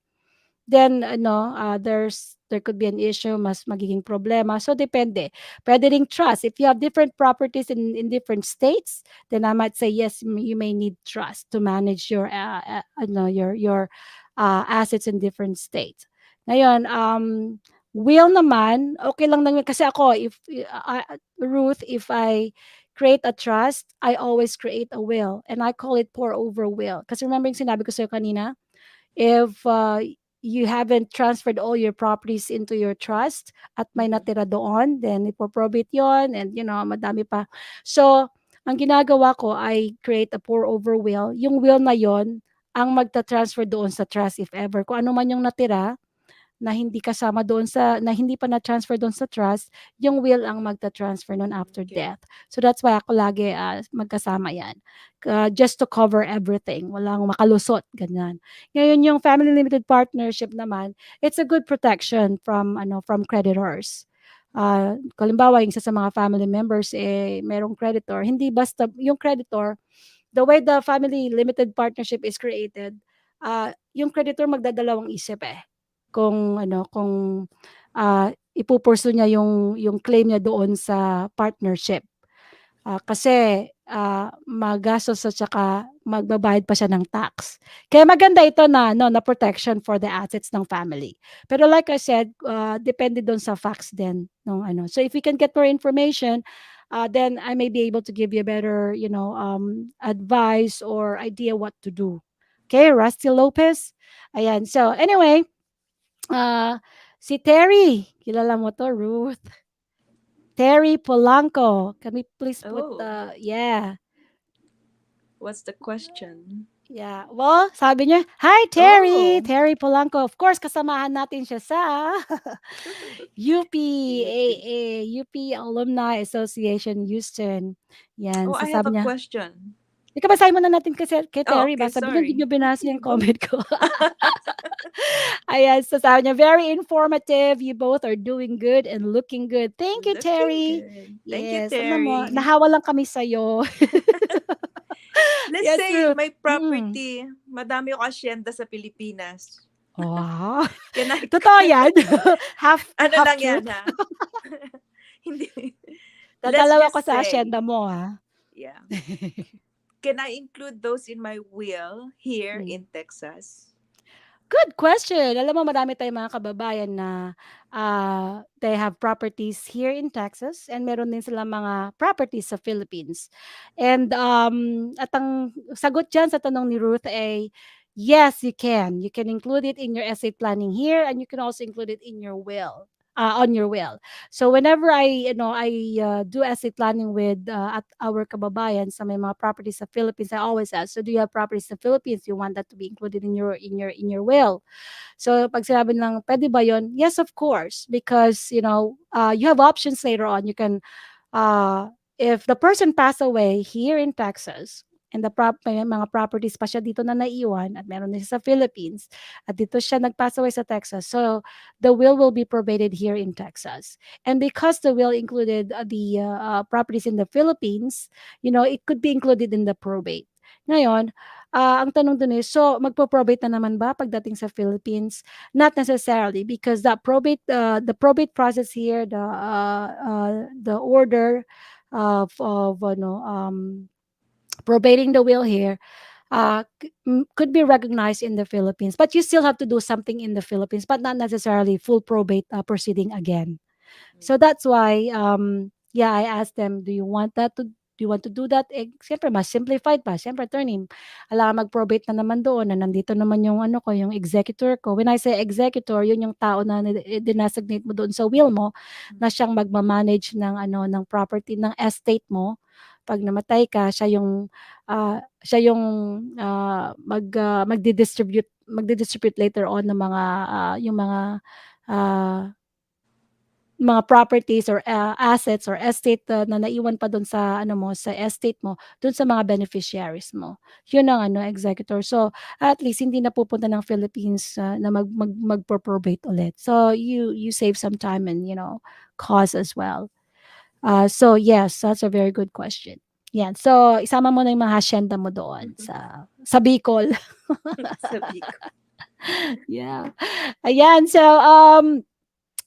then there could be an issue, mas magiging problema. So depende. Puwede ring trust. If you have different properties in different states, then I might say yes, you may need trust to manage your assets in different states. Ngayon, will naman, okay lang naman kasi ako if Ruth, if I create a trust, I always create a will and I call it pour over will. Kasi remember yung sinabi ko sa'yo kanina, if you haven't transferred all your properties into your trust at may Mhm. natira doon, then ipoprobate yon and madami pa. So, ang ginagawa ko ay create a pour over will. Yung will na yon ang magta-transfer doon sa trust if ever. Kung ano man yung natira, na hindi kasama doon na hindi pa na-transfer doon sa trust, yung will ang magta-transfer no'n after Okay. death. So that's why ako lagi, magkasama 'yan, just to cover everything, walang makalusot, ganyan. Ngayon yung family limited partnership naman, it's a good protection from creditors. Kung yung isa sa mga family members, merong creditor, hindi basta yung creditor, the way the family limited partnership is created, yung creditor magdadalawang isip kung niya yung claim niya doon sa partnership. Kasi magastos at saka magbabayad pa siya ng tax. Kaya maganda ito na protection for the assets ng family. Pero like I said, depende doon sa facts din nung ano. So if we can get more information, then I may be able to give you a better, advice or idea what to do. Okay, Rusty Lopez. Ayan. So anyway, si Terry, kilala mo 'to, Ruth. Terry Polanco. Can we please put Oh, yeah. what's the question? Yeah. Well, sabi niya, "Hi Terry, Oh, Terry Polanco." Of course, kasamahan natin siya sa UP. UP Alumni Association Houston. Yan. Oh, So I have a sabi niya, question. basahin muna natin kay Oh, Terry okay, ba? Sabi niya, hindi sorry. niyo binasa Sige, yung go. comment ko. Ayan, so sabi niya, very informative. You both are doing good and looking good. Thank you, Looking Terry. good. Thank you, Yes, alam mo, Terry. nahawa lang kami sa'yo. Let's Yes, say Ruth. may Mm. property, madami ako asyenda sa Pilipinas. Wow. Can I, Totoo yan? half, ano half lang yan truth? ha? Hindi. Let's Dadalawa ko just sa say, asyenda mo, ha? yeah. Can I include those in my will here Mm. in Texas? Good question. Alam mo marami tayong mga kababayan na, they have properties here in Texas and meron din silang mga properties sa Philippines. And, at ang sagot diyan sa tanong ni Ruth ay, yes, you can. You can include it in your estate planning here and you can also include it in your will, on your will. So whenever do estate planning with, at our kababayan sa may mga properties sa Philippines, I always ask, "So do you have properties sa Philippines? You want that to be included in your will?" So pag sinabi nilang, "Puwede ba 'yun?" Yes, of course, because, you have options later on. You can, if the person passed away here in Texas and may mga properties pa siya dito na naiwan at meron din siya sa Philippines at dito siya nag-pass away sa Texas. So the will be probated here in Texas. And because the will included, the properties in the Philippines, it could be included in the probate. Ngayon, ang tanong dun is, so magpo-probate na naman ba pagdating sa Philippines? Not necessarily, because the probate process here, the order, of probating the will here could be recognized in the Philippines, but you still have to do something in the Philippines, but not necessarily full probate proceeding again. So that's why, yeah, I asked them, do you want to do that? Eh, siyempre, mas simplified pa. Siyempre, attorney, alam mag-probate na naman doon na nandito naman yung ano ko, yung executor ko. When I say executor, yun yung tao na dinasignate mo doon sa will mo na siyang magmamanage ng ano ng property ng estate mo. Pag namatay ka, siya yung magdi-distribute later on ng yung ah, mga properties or assets or estate na naiwan pa dun sa ano mo sa estate mo dun sa mga beneficiaries mo. Yun ang ano executor. So at least hindi na pupunta ng Philippines na magpo-probate ulit. So you save some time and cost as well. So yes, that's a very good question. Yan. So isama mo na yung mga hacienda mo doon sa Bicol. Sabi ko. Yeah. Ayan. So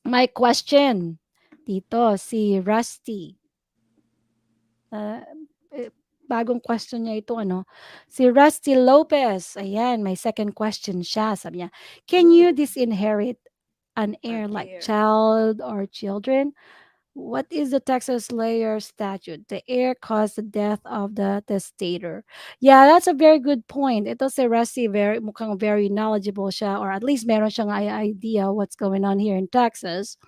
my question dito si Rusty. Ah, bagong question niya ito ano. Si Rusty Lopez. Ayan, may second question siya. Sabi niya, can you Ooh, disinherit an an heir like air. child or children? What is the Texas layer statute? The heir caused the death of the testator. Yeah, that's a very good point. Ito si Rusty, mukhang very knowledgeable siya or at least meron siyang idea what's going on here in Texas.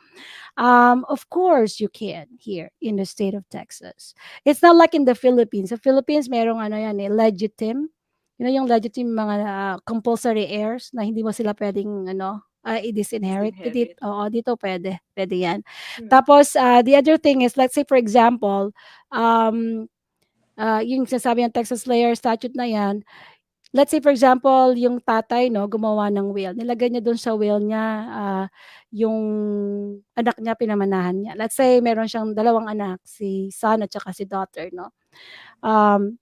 Of course, you can here in the state of Texas. It's not like in the Philippines. Sa Philippines, merong ano yan, legitim. Yung legitim mga compulsory heirs na hindi mo sila pwedeng i-disinherit. Disinherit. Oo, dito pwede. Pwede yan. Hmm. Tapos, the other thing is, let's say for example, um, yung sinasabi ng Texas Layer Statute na yan, let's say for example, yung tatay 'no, gumawa ng will. Nilagay niya dun sa will niya, yung anak niya pinamanahan niya. Let's say meron siyang dalawang anak, si son at saka si daughter 'no.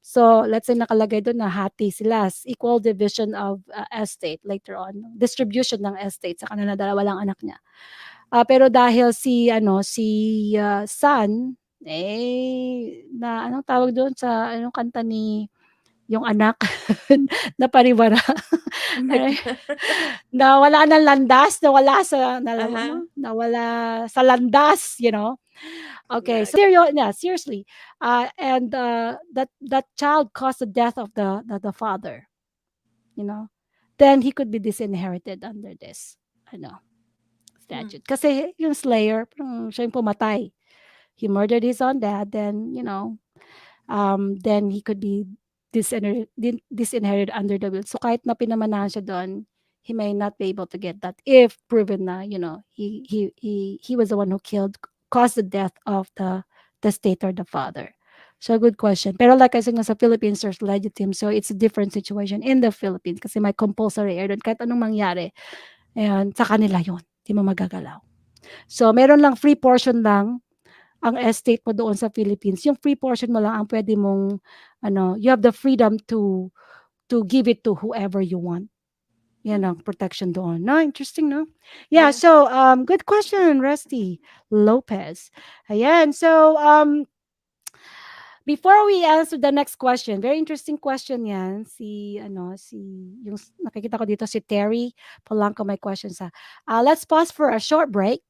So let's say nakalagay dun na hati sila, equal division of, estate later on, distribution ng estate sa kanilang dalawa lang anak niya. Pero dahil si son, anong tawag dun sa anong kanta ni yung anak na pariwara. Ay, nawala ng landas, Aha. nawala sa landas, Okay, Yeah. so yeah, seriously. And that child caused the death of the father, you know. Then he could be disinherited under this ano, Hmm. statute. Kasi yung slayer, parang siya yung pumatay. He murdered his own dad, then he could be disinherited under the will. So kahit na pinamanahan siya doon, he may not be able to get that if proven na, he was the one who caused the death of the state or the father. So good question. Pero like I said nga sa Philippines, there's legitim. So it's a different situation in the Philippines kasi may compulsory heir doon. Kahit anong mangyari, ayan, sa kanila yun. Di mo magagalaw. So meron lang free portion lang ang estate mo doon sa Philippines, yung free portion mo lang ang pwede mong you have the freedom to give it to whoever you want. Yan Hmm. ang protection doon. No, interesting, no? Yeah, Yeah. so good question, Rusty Lopez. Ayan, so before we answer the next question, very interesting question yan. Nakikita ko dito si Terry Polanco may question sa. Let's pause for a short break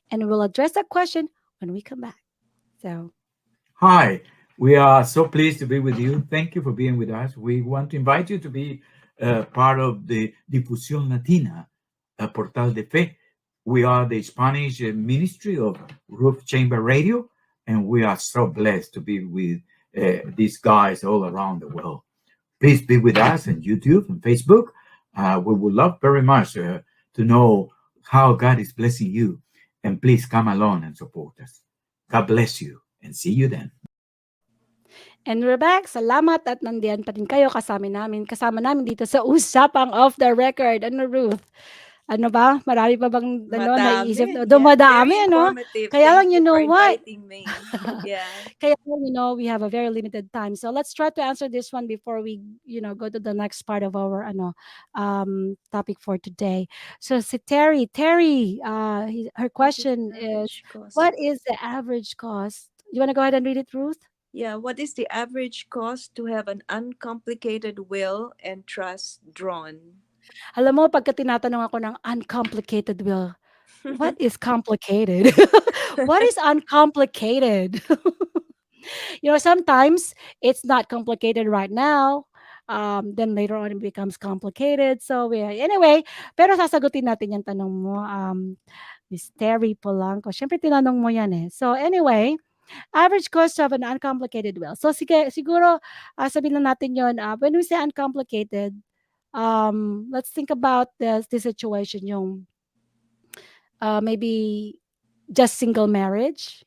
and we'll address that question when we come back. So, Hi, we are so pleased to be with you. Thank you for being with us. We want to invite you to be part of the Difusión Latina, Portal de Fe. We are the Spanish ministry of Ruth Chamber Radio, and we are so blessed to be with these guys all around the world. Please be with us on YouTube and Facebook. We would love very much to know how God is blessing you. And please come along and support us. God bless you and see you then. and we're back. Salamat at nandiyan pa rin kayo kasama namin dito sa Usapang Off the Record. Ano, Ruth? Ano ba? Marami pa bang naiisip na Madami. Yeah. Very dumadami, ano? informative. Kaya lang, Thank you you for know what? inviting me. Yeah. Kaya lang, we have a very limited time. So let's try to answer this one before we, go to the next part of our topic for today. So si Terry, her What is question the is, average cost? what is the average cost? You want to go ahead and read it, Ruth? Yeah, what is the average cost to have an uncomplicated will and trust drawn? Alam mo, pagka tinatanong ako ng uncomplicated will, what is complicated? What is uncomplicated? Sometimes it's not complicated right now. Then later on it becomes complicated. So yeah, anyway, pero sasagutin natin yung tanong mo. Miss Terry Polanco. Siyempre tinanong mo yan eh. So anyway, average cost of an uncomplicated will. So sige, siguro sabihin lang natin yon. When we say uncomplicated, let's think about the situation. Yung maybe just single marriage,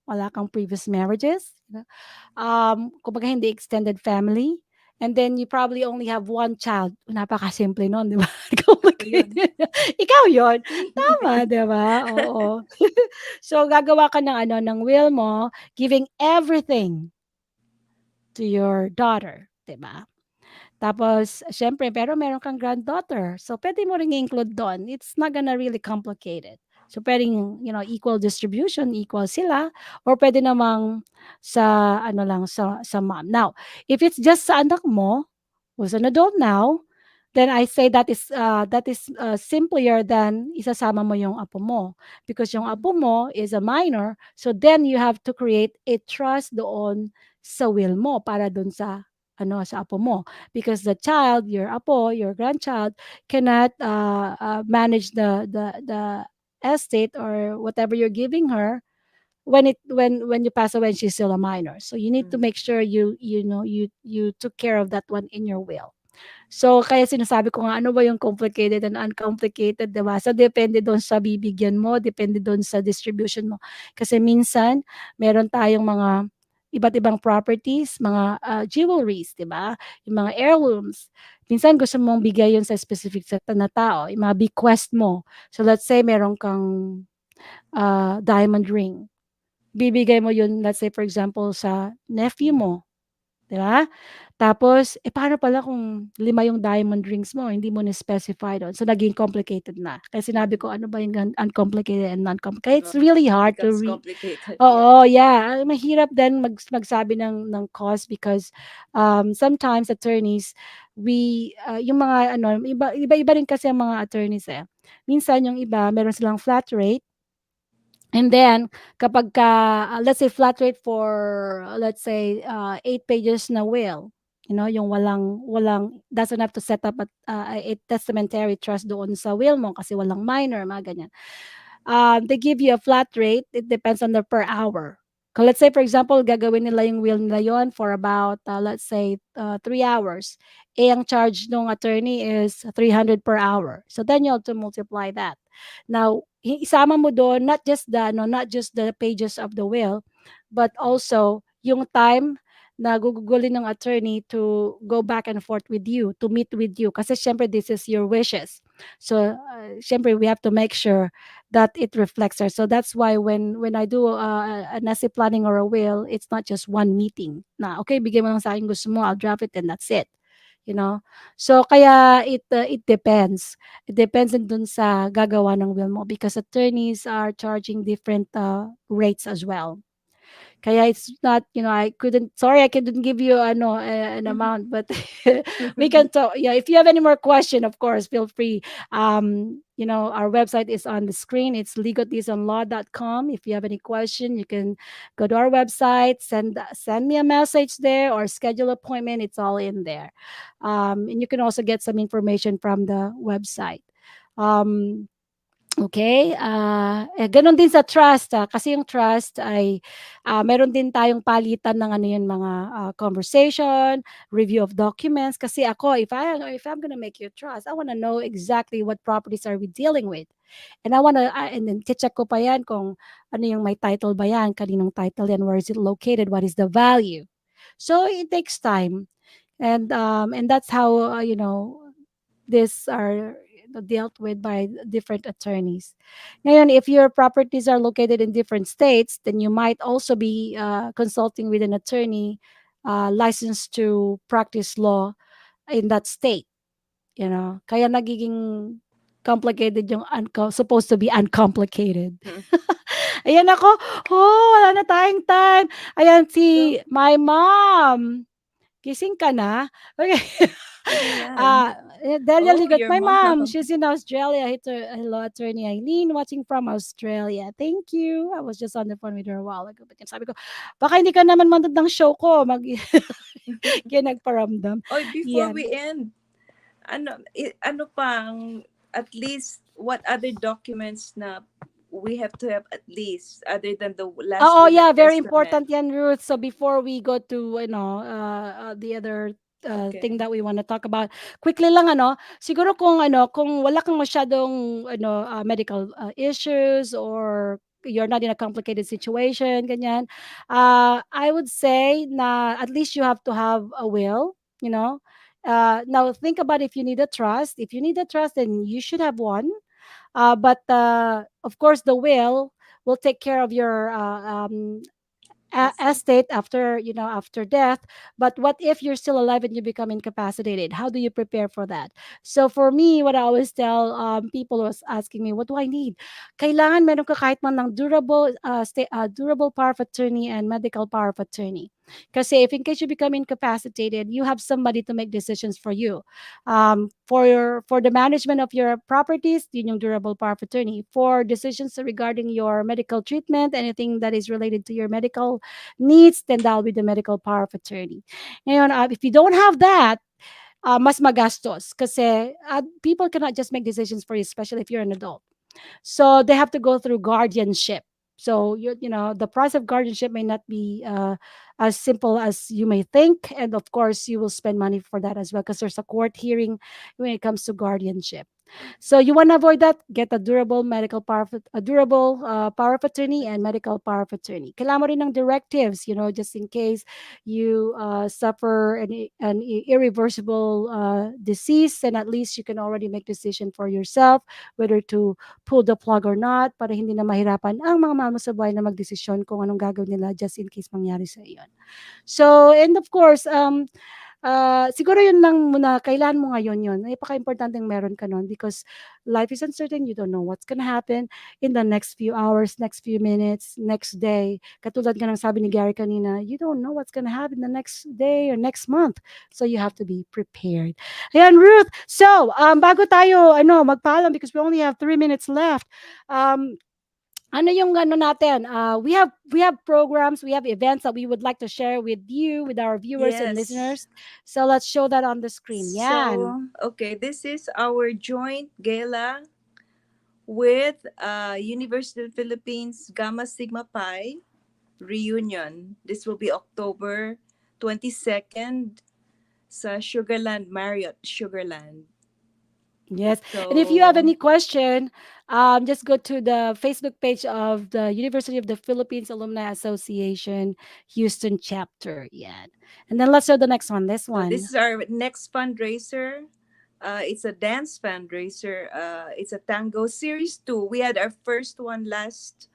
wala kang previous marriages, kumbaga hindi extended family, and then you probably only have one child. Napakasimple nun, 'di ba? Ako yun. Complicated. Ikaw 'yon, tama, 'di ba? Oo. So gagawa ka ng ano, ng will mo, giving everything to your daughter, 'di ba? Tapos siyempre pero meron kang granddaughter, so puwede mo ring i-include do'n. It's not gonna really complicate it. So puwedeng, equal distribution, equal sila or puwede namang sa ano lang, sa mom. Now, if it's just sa anak mo, who's an adult now, then I say that is simpler than isasama mo yung apo mo. Because yung apo mo is a minor, so then you have to create a trust doon sa will mo para dun sa ano, sa apo mo. Because the child, your apo, your grandchild cannot manage the estate or whatever you're giving her when you pass away and she's still a minor. So you need to Mm. make sure you took care of that one in your will. So, kaya sinasabi ko nga, ano ba yung complicated and uncomplicated, 'di ba? So, depende do'n sa bibigyan mo, depende do'n sa distribution mo. Kasi minsan meron tayong mga iba't ibang properties, mga, jewelries, 'di ba? Yung mga heirlooms. Minsan gusto mong bigay 'yun sa specific set na tao, yung mga bequest mo. So, let's say meron kang, diamond ring. Bibigay mo 'yun, let's say for example sa nephew mo, 'di ba? Tapos, paano pala kung 5 yung diamond rings mo, hindi mo na-specify do'n. So, naging complicated na. Kaya sinabi ko, ano ba yung uncomplicated and non-complicated. It's really hard to Becomes complicated. Yeah. oo, yeah. Mahirap din magsabi ng cost because, sometimes attorneys, yung mga ano, iba-iba rin kasi ang mga attorneys, eh. Minsan yung iba meron silang flat rate. And then kapagka, let's say flat rate for, let's say, 8 pages na will, yung walang doesn't have to set up a testamentary trust doon sa will mo kasi walang minor, mga ganyan. They give you a flat rate, it depends on the per hour. Kung let's say for example, gagawin nila yung will nila yon for about, let's say, 3 hours. Ang charge ng attorney is 300 per hour. So then you have to multiply that. Now, isama mo doon not just the pages of the will, but also yung time na gugugulin ng attorney to go back and forth with you, to meet with you. Kasi siyempre this is your wishes. So, siyempre we have to make sure that it reflects her. So that's why when I do an essay planning or a will, it's not just one meeting. Na okay, bigay mo lang sa akin gusto mo, I'll draft it and that's it. So kaya it depends. It depends din dun sa gagawa ng will mo because attorneys are charging different rates as well. Kaya it's not, I couldn't give you ano, an amount, but we can talk. Yeah, if you have any more question, of course, feel free. Our website is on the screen. It's legaltisonlaw.com. If you have any question, you can go to our website, send me a message there or schedule appointment. It's all in there. And you can also get some information from the website. Okay, gano'n din sa trust, kasi yung trust ay, meron din tayong palitan ng ano 'yun, mga, conversation, review of documents. Kasi ako, if I'm gonna make you a trust, I wanna know exactly what properties are we dealing with. And then che-check ko pa 'yan kung ano yung may title ba 'yan, kaninong title 'yan, where is it located, what is the value. So, it takes time and that's how, these are dealt with by different attorneys. Ngayon, if your properties are located in different states, then you might also be consulting with an attorney licensed to practice law in that state. Kaya nagiging complicated yung supposed to be uncomplicated. Hmm. Ayan ako, wala na tayong time. Ayan si So, my mom. Gising ka na? Okay. sino yan? Delia Oh, Ligot, your my mom. mom. She's in Australia. Hello, Attorney Aileen, watching from Australia. Thank you. I was just on the phone with her a while ago. But sabi ko, baka hindi ka naman manood ng show ko. Kaya nagparamdam. Oh, before Yan. we end, ano pang, at least, what other documents na we have to have at least, other than the last Oh, will and yeah, very testament? important yan, Ruth. So before we go to, the other thing Okay. that we want to talk about, quickly lang, siguro kung wala kang masyadong, medical issues, or you're not in a complicated situation, ganyan, I would say na at least you have to have a will, you know. Now think about if you need a trust. If you need a trust, then you should have one. But of course, the will take care of your I see. estate after, after death. But what if you're still alive and you become incapacitated? How do you prepare for that? So for me, what I always tell people was asking me, what do I need? Kailangan meron ka kahit man lang durable power of attorney and medical power of attorney. Kasi if in case you become incapacitated, you have somebody to make decisions for you. For the management of your properties, yun yung durable power of attorney. For decisions regarding your medical treatment, anything that is related to your medical needs, then that'll be the medical power of attorney. Ngayon, if you don't have that, mas magastos kasi people cannot just make decisions for you, especially if you're an adult. So they have to go through guardianship. So the price of guardianship may not be as simple as you may think, and of course you will spend money for that as well because there's a court hearing when it comes to guardianship. So you want to avoid that, get a durable power of attorney and medical power of attorney. Kailangan mo rin ng directives, just in case you suffer an irreversible disease, and at least you can already make decision for yourself whether to pull the plug or not, para hindi na mahirapan ang mga mahal mo sa buhay na magdesisyon kung anong gagawin nila just in case mangyari sa iyon. So, and of course, siguro yun lang muna, kailangan mo ngayon yun. Napaka-importanteng meron ka nun because life is uncertain. You don't know what's gonna happen in the next few hours, next few minutes, next day. Katulad nga ng sabi ni Gary kanina, you don't know what's gonna happen the next day or next month. So you have to be prepared. Ayan, Ruth. So, bago tayo, magpaalam because we only have 3 minutes left. Ano yung natin? We have programs, we have events that we would like to share with you, with our viewers and Yes. listeners. So let's show that on the screen. Yan. So, okay, this is our joint gala with University of the Philippines Gamma Sigma Pi reunion. This will be October 22nd sa Sugarland, Marriott Sugarland. Yes. So, And if you have any question, just go to the Facebook page of the University of the Philippines Alumni Association Houston chapter. Yeah. And then let's show the next one. This this one. is our next fundraiser. It's a dance fundraiser. It's a tango series 2. We had our first one last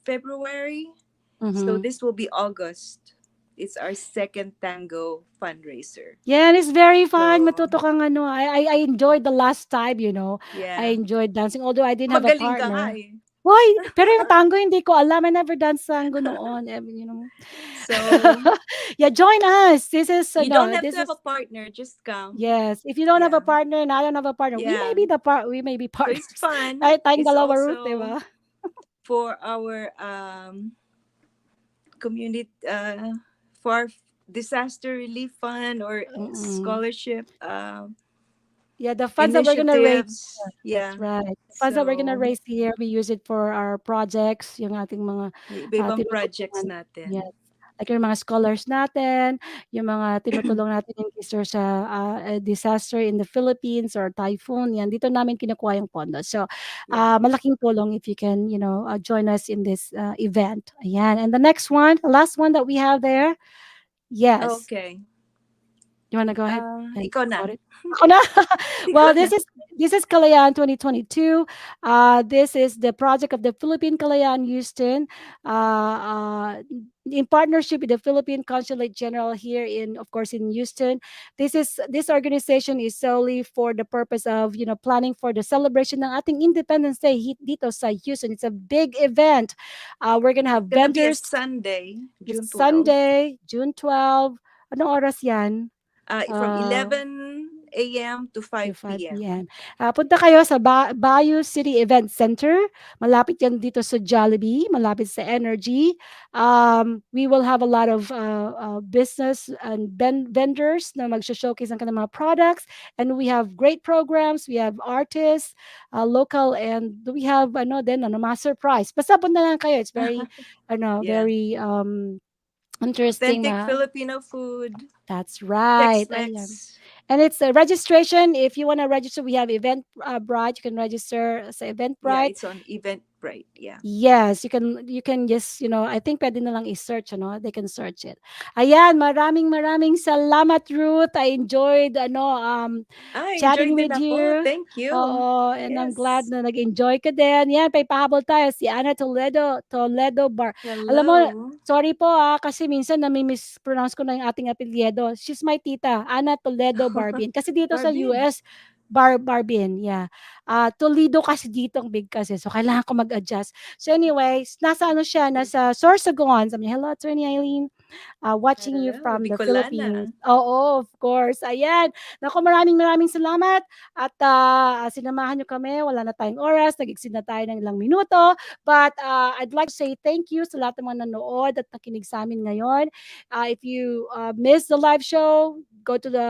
February. So Mm-hmm. this will be August. It's our second tango fundraiser. Yeah, and it's very fun. So, Matuto kang I enjoyed the last time, I yeah. enjoyed dancing, although I didn't have a Magaling ka nga partner. eh. Why? Pero yung tango hindi ko alam. I never danced tango noon. So, Yeah, join us. This is you don't have this to have is a partner. Just come. yes. If you don't have a Yeah. partner and I don't have a partner, Yeah. we may be So it's partners. fun. Kahit tayong It's dalawa, Ruth, also diba? for our community, for our disaster relief fund or Mm-mm. scholarship Yeah, the funds that we're gonna raise. initiatives. That's Yeah. right. The funds that we're gonna So, raise here, we use it for our projects, yung ating mga iba-ibang projects tinutulungan. Yes. natin. Like yung mga scholars natin, yung mga tinutulong natin in case there's a disaster in the Philippines or typhoon, yan. Dito namin kinukuha yung pondo. So, Yeah. malaking tulong if you can, join us in this event. Ayan. And the next one, the last one that we have there, yes. Okay. You wanna go ahead and Ikaw talk na. about it? Ako na. Ikaw Well, na. this is Kalayaan 2022. This is the project of the Philippine Kalayaan Houston. in partnership with the Philippine Consulate General here in, of course, in Houston. This organization is solely for the purpose of, planning for the celebration ng ating Independence Day dito sa Houston. It's a big event. We're gonna have It's gonna be a vendors. Sunday, It's June 12. Sunday, June 12. Anong oras yan? From Uh, 11 a.m. to to 5 5 p.m. p.m. Punta kayo sa Bayou City Event Center. Malapit yan dito sa Jollibee, malapit sa Energy. We will have a lot of business and vendors na mag-showcase ng kanilang mga products. And we have great programs. We have artists, local, and we have mga surprise. Basta punta lang kayo. It's very, Yeah. very interesting Authentic na. Filipino food. That's right. Ayan. Tex-Mex. And it's a registration. If you want to register, we have Eventbrite. You can register sa Yeah, Eventbrite. it's on Eventbrite. Yeah. Yes, you can just, I think pwede na lang i-search, they can search it. Ayan, maraming salamat, Ruth. I enjoyed Enjoy chatting din with ako. you. Thank you. Oo, and I'm glad Yes. na nag-enjoy ka din. Yan, pahabol tayo si Ana Toledo Bar. Alam mo, Hello. sorry po kasi minsan nami-mispronounce ko na yung ating apelyido. She's my tita, Ana Toledo Barbin. Kasi dito sa Barbin. US, Barbin, yeah. Toledo kasi dito ang big kasi. So, kailangan ko mag-adjust. So, anyways, nasa siya, nasa Sorsogon. Sabi niya, hello, Attorney Aileen. Watching you Hello, from the Philippines. Bicolana. Oo, of course. Ayan. Naku, maraming salamat. At sinamahan niyo kami. Wala na tayong oras. Nag-exceed na tayo ng ilang minuto. But I'd like to say thank you sa lahat ng mga nanood at nakinig sa amin ngayon. If you missed the live show, go to the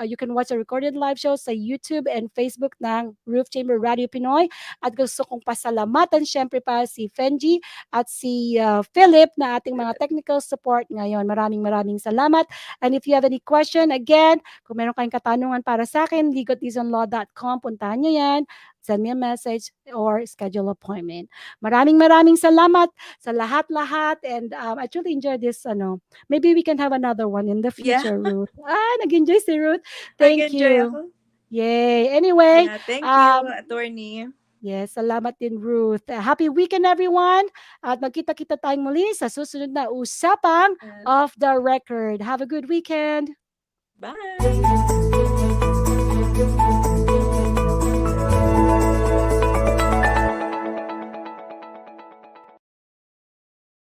you can watch the recorded live show sa YouTube and Facebook ng Roof Chamber Radio Pinoy. At gusto kong pasalamatan syempre pa si Fenji at si Philip na ating mga technical support ngayon. Maraming salamat. And if you have any question, again, kung meron kayong katanungan para sa akin, legotizonlaw.com, puntahan nyo yan, send me a message or schedule appointment. Maraming salamat sa lahat-lahat and I truly enjoyed this, maybe we can have another one in the Yeah, future, Ruth. Nag-enjoy si Ruth. Thank nag-enjoy you. ako. Yay. Anyway, Yeah, thank you, um, attorney. yes, salamat din, Ruth. Happy weekend, everyone. At magkita-kita tayong muli sa susunod na Usapang And Off the Record. Have a good weekend. bye.